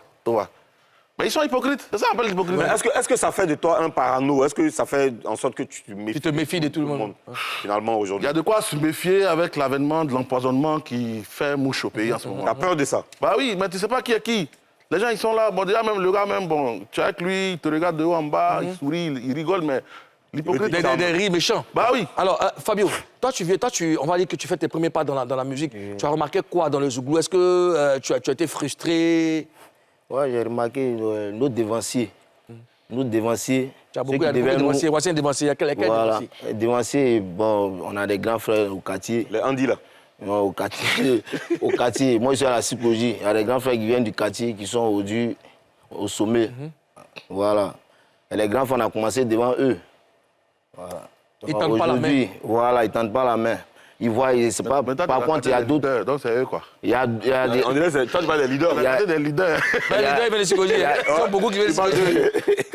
Mais ils sont hypocrites, c'est ça qu'on appelle l'hypocrisie. Est-ce que ça fait de toi un parano? Est-ce que ça fait en sorte que tu te méfies de tout le monde? Finalement, Il aujourd'hui. y a de quoi se méfier avec l'avènement de l'empoisonnement qui fait mouche au pays en ce moment. T'as peur de ça? Bah oui, mais tu sais pas qui est qui. Les gens, ils sont là. Bon, déjà, même le gars, bon, tu es avec lui, il te regarde de haut en bas, il sourit, il rigole, mais l'hypocrite... Des rires méchants. Bah oui. Alors, Fabio, on va dire que tu fais tes premiers pas dans la musique. Tu as remarqué quoi dans le Zouglou? Est-ce que tu as été frustré? Ouais, j'ai remarqué nos devanciers. Nos devanciers. Tu as beaucoup de devanciers. Voici un devancier. Quel voilà. Devanciers, bon, on a des grands frères au quartier. Les Andy, là? Non, au quartier. Au quartier. Moi, je suis à la psychologie. Il y a des grands frères qui viennent du quartier, qui sont au sommet. Voilà. Et les grands frères, on a commencé devant eux. Voilà. Ils ne tendent pas la main. Voilà, ils ne tendent pas la main. Ils voient, c'est pas. Par contre, il y a d'autres. Donc, c'est eux, quoi. Il y a des. On dirait que toi, tu parles des leaders. Il y a des leaders. Les leaders, ils viennent de psychologie. Il y a beaucoup qui viennent de psychologie.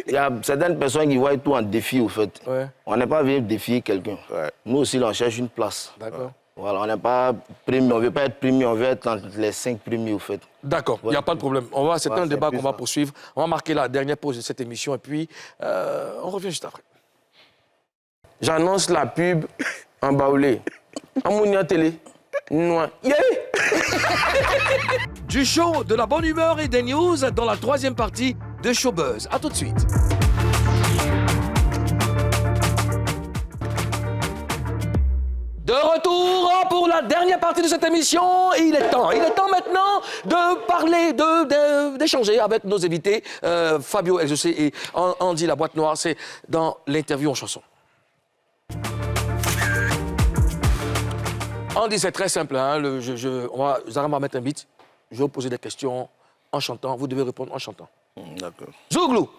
Il y a certaines personnes qui voient tout en défi, au fait. Ouais. On n'est pas venu défier quelqu'un. Ouais. Nous aussi, là, on cherche une place. D'accord. Voilà, on n'est pas premier, on ne veut pas être premier, on veut être entre les 5 premiers, au fait. D'accord, il n'y a pas de problème. C'est un débat qu'on va poursuivre. On va marquer la dernière pause de cette émission et puis on revient juste après. J'annonce la pub en baoulé. Amounia télé. Noir. Yeah! Du show, de la bonne humeur et des news dans la troisième partie de Showbuzz. A tout de suite. De retour pour la dernière partie de cette émission. Et il est temps maintenant de parler, d'échanger avec nos invités. Fabio Exaucé et Andy La Boîte Noire, c'est dans l'interview en chanson. Andy, c'est très simple. Hein, Zara va mettre un beat. Je vais vous poser des questions en chantant. Vous devez répondre en chantant. D'accord. Zouglou.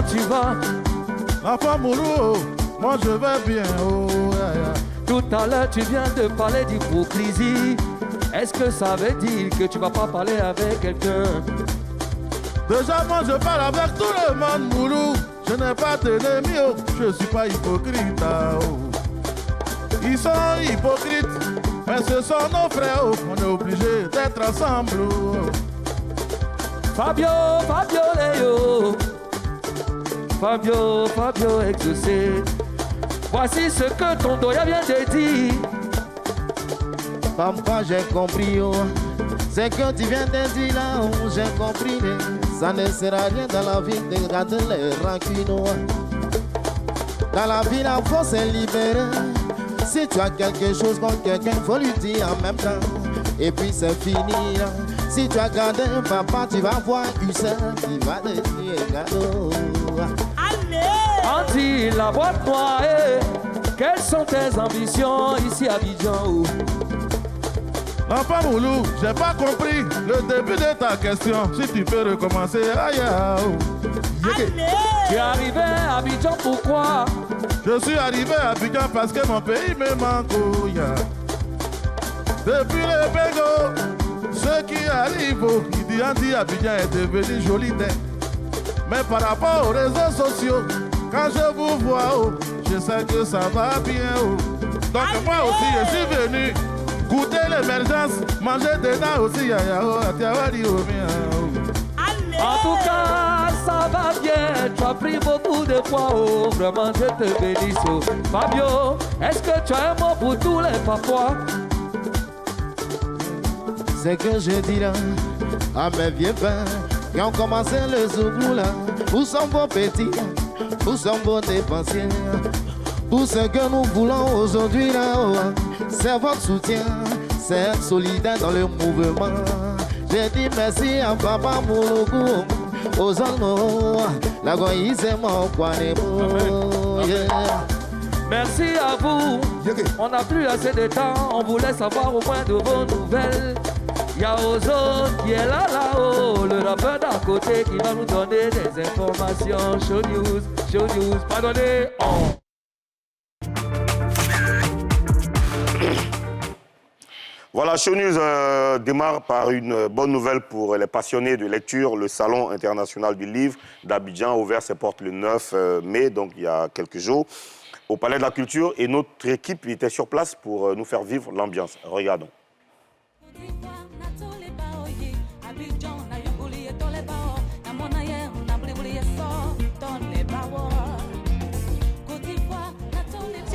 Tu vas, Papa Moulou, moi je vais bien. Oh, yeah, yeah. Tout à l'heure tu viens de parler d'hypocrisie. Est-ce que ça veut dire que tu vas pas parler avec quelqu'un? Déjà moi je parle avec tout le monde, Moulou. Je n'ai pas d'ennemis, oh. Je suis pas hypocrite. Oh. Ils sont hypocrites, mais ce sont nos frères. Oh. On est obligé d'être ensemble. Oh. Fabio Léo. Fabio Exaucé. Voici ce que ton doyen vient de dire. Papa, j'ai compris, oh. C'est que tu viens de dire là, oh, j'ai compris. Ça ne sert à rien dans la vie de garder les rancunes. Oh. Dans la vie, la force se libérer. Si tu as quelque chose contre quelqu'un, il faut lui dire en même temps. Et puis c'est fini. Si tu as gardé un papa, tu vas voir Hussein qui va te dire cadeau. Andy La Boîte Noire, quelles sont tes ambitions ici à Abidjan? Papa Moulou, j'ai pas compris le début de ta question. Si tu peux recommencer, aïe. Tu es arrivé à Abidjan pourquoi? Je suis arrivé à Abidjan parce que mon pays me manque. Oh, yeah. Depuis le Bégo, ceux qui arrivent, oh, ils disent Andy Abidjan est devenu joli tête. Mais par rapport aux réseaux sociaux, quand je vous vois, oh, je sais que ça va bien. Oh. Donc moi aussi, je suis venu goûter l'émergence, manger des dents aussi. En tout cas, ça va bien. Tu as pris beaucoup de poids. Oh. Vraiment, je te bénisse. Oh. Fabio, est-ce que tu as un mot pour tous les papois? C'est que je dis là à mes vieux pères qui ont commencé le Zouglou là. Où sont vos petits? Où sont vos dépensiers? Tout ce que nous voulons aujourd'hui là, oh, c'est votre soutien, c'est être solidaire dans le mouvement. J'ai dit merci à Papa Mouloukou, aux hommes, la goïe c'est mon coin. Merci à vous. On n'a plus assez de temps, on voulait savoir au moins de vos nouvelles. Il y a Ozo qui est là-haut, le rappeur d'à côté qui va nous donner des informations. Show News, pardonnez. Voilà, Show News démarre par une bonne nouvelle pour les passionnés de lecture. Le Salon international du livre d'Abidjan a ouvert ses portes le 9 mai, donc il y a quelques jours, au Palais de la Culture. Et notre équipe était sur place pour nous faire vivre l'ambiance. Regardons.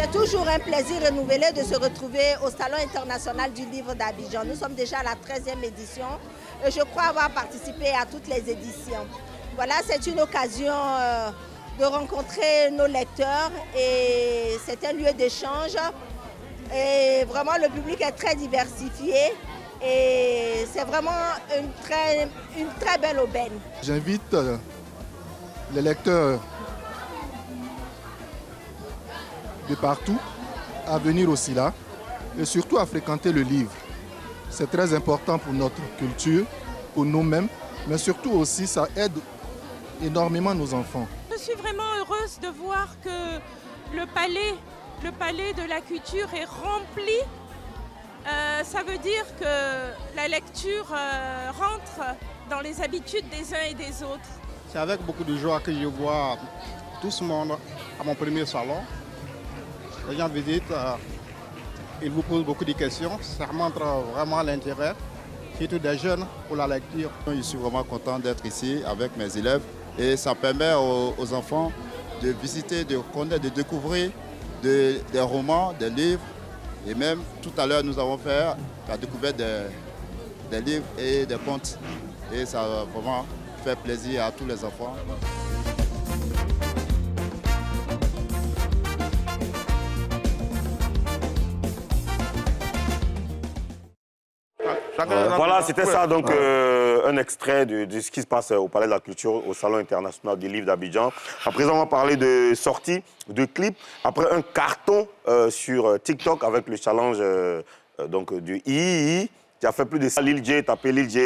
C'est toujours un plaisir renouvelé de se retrouver au Salon international du livre d'Abidjan. Nous sommes déjà à la 13e édition et je crois avoir participé à toutes les éditions. Voilà, c'est une occasion de rencontrer nos lecteurs et c'est un lieu d'échange. Et vraiment, le public est très diversifié et c'est vraiment une très belle aubaine. J'invite les lecteurs de partout à venir aussi là et surtout à fréquenter le livre. C'est très important pour notre culture, pour nous-mêmes, mais surtout aussi ça aide énormément nos enfants. Je suis vraiment heureuse de voir que le palais de la culture est rempli. Ça veut dire que la lecture rentre dans les habitudes des uns et des autres. C'est avec beaucoup de joie que je vois tout ce monde à mon premier salon. Les gens visitent, ils vous posent beaucoup de questions, ça montre vraiment l'intérêt, surtout des jeunes, pour la lecture. Je suis vraiment content d'être ici avec mes élèves et ça permet aux enfants de visiter, de connaître, de découvrir des romans, des livres. Et même tout à l'heure, nous avons fait la découverte des livres et des contes. Et ça a vraiment fait plaisir à tous les enfants. Voilà, c'était ça, donc un extrait de ce qui se passe au Palais de la Culture, au Salon international du livre d'Abidjan. À présent, on va parler de sortie de clips. Après un carton sur TikTok avec le challenge donc, du III, qui a fait plus de ça. Lil J, tapé Lil J,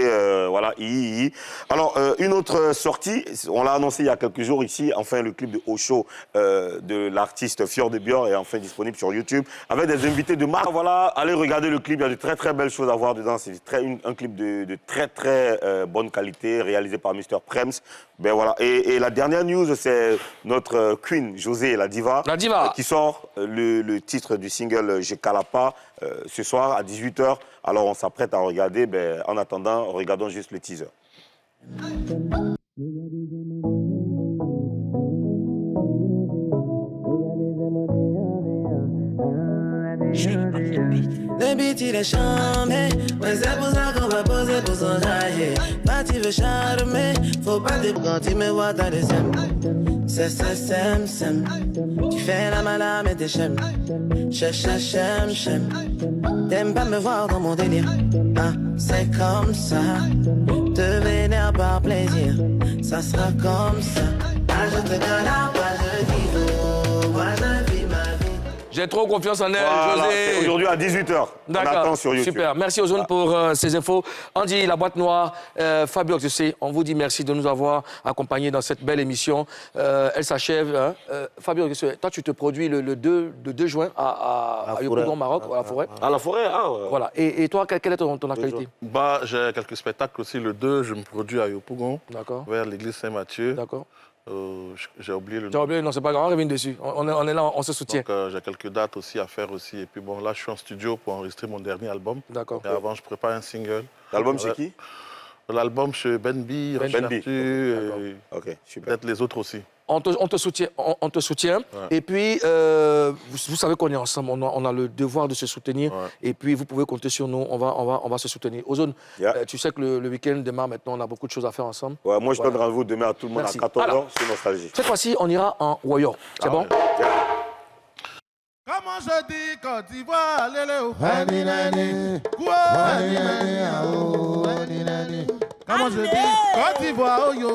voilà, III. Alors, une autre sortie, on l'a annoncé il y a quelques jours ici, enfin le clip de Osho de l'artiste Fior de Bior est enfin disponible sur YouTube, avec des invités de marque. Voilà, allez regarder le clip, il y a de très très belles choses à voir dedans. C'est un clip de très très bonne qualité, réalisé par Mr. Prems. Ben voilà. Et la dernière news, c'est notre queen, José, la diva, qui sort le titre du single Je Kalapa ce soir à 18h. Alors on s'apprête à regarder, ben, en attendant, regardons juste le teaser. Le beat il est charmé, ouais c'est pour ça qu'on va poser pour s'enjailler. Bah tu veux charmer, faut pas te quand tu me vois t'as des sèmes. Sem. Tu fais la malade mais t'es chem. Chem. T'aimes pas me voir dans mon délire. Ah, c'est comme ça. Te vénère par plaisir. Ça sera comme ça. Ah, je te donne la voix, je dis oh, moi je vis ma vie. J'ai trop confiance en elle, voilà, José. Aujourd'hui à 18h. D'accord, sur YouTube. Super. Merci Ozone pour ces infos. Andy, la boîte noire, Fabio, je sais, on vous dit merci de nous avoir accompagnés dans cette belle émission. Elle s'achève. Hein. Fabio, toi, tu te produis le 2 juin à Yopougon, Maroc, à la forêt. À la forêt, ouais. Voilà. Et toi, quelle est ton actualité? Bah, j'ai quelques spectacles aussi. Le 2, je me produis à Yopougon, vers l'église Saint-Mathieu. D'accord. J'ai oublié le nom. Tu as oublié, non, c'est pas grave, on revient dessus. On est là, on se soutient. Donc, j'ai quelques dates aussi à faire aussi. Et puis bon, là, je suis en studio pour enregistrer mon dernier album. D'accord. Et avant, je prépare un single. L'album, c'est qui? L'album, c'est Benby, Ok, super. Peut-être les autres aussi. On te soutient. Ouais. Et puis, vous savez qu'on est ensemble, on a le devoir de se soutenir. Ouais. Et puis, vous pouvez compter sur nous, on va se soutenir. Ozone, tu sais que le week-end démarre maintenant, on a beaucoup de choses à faire ensemble. Ouais, moi, je donne rendez-vous demain à tout le monde à 14h sur Nostalgie. Cette fois-ci, on ira en Warrior. C'est bon? Ouais. Comment je dis Côte d'Ivoire, lélé, comment je dis Côte d'Ivoire, oh yo.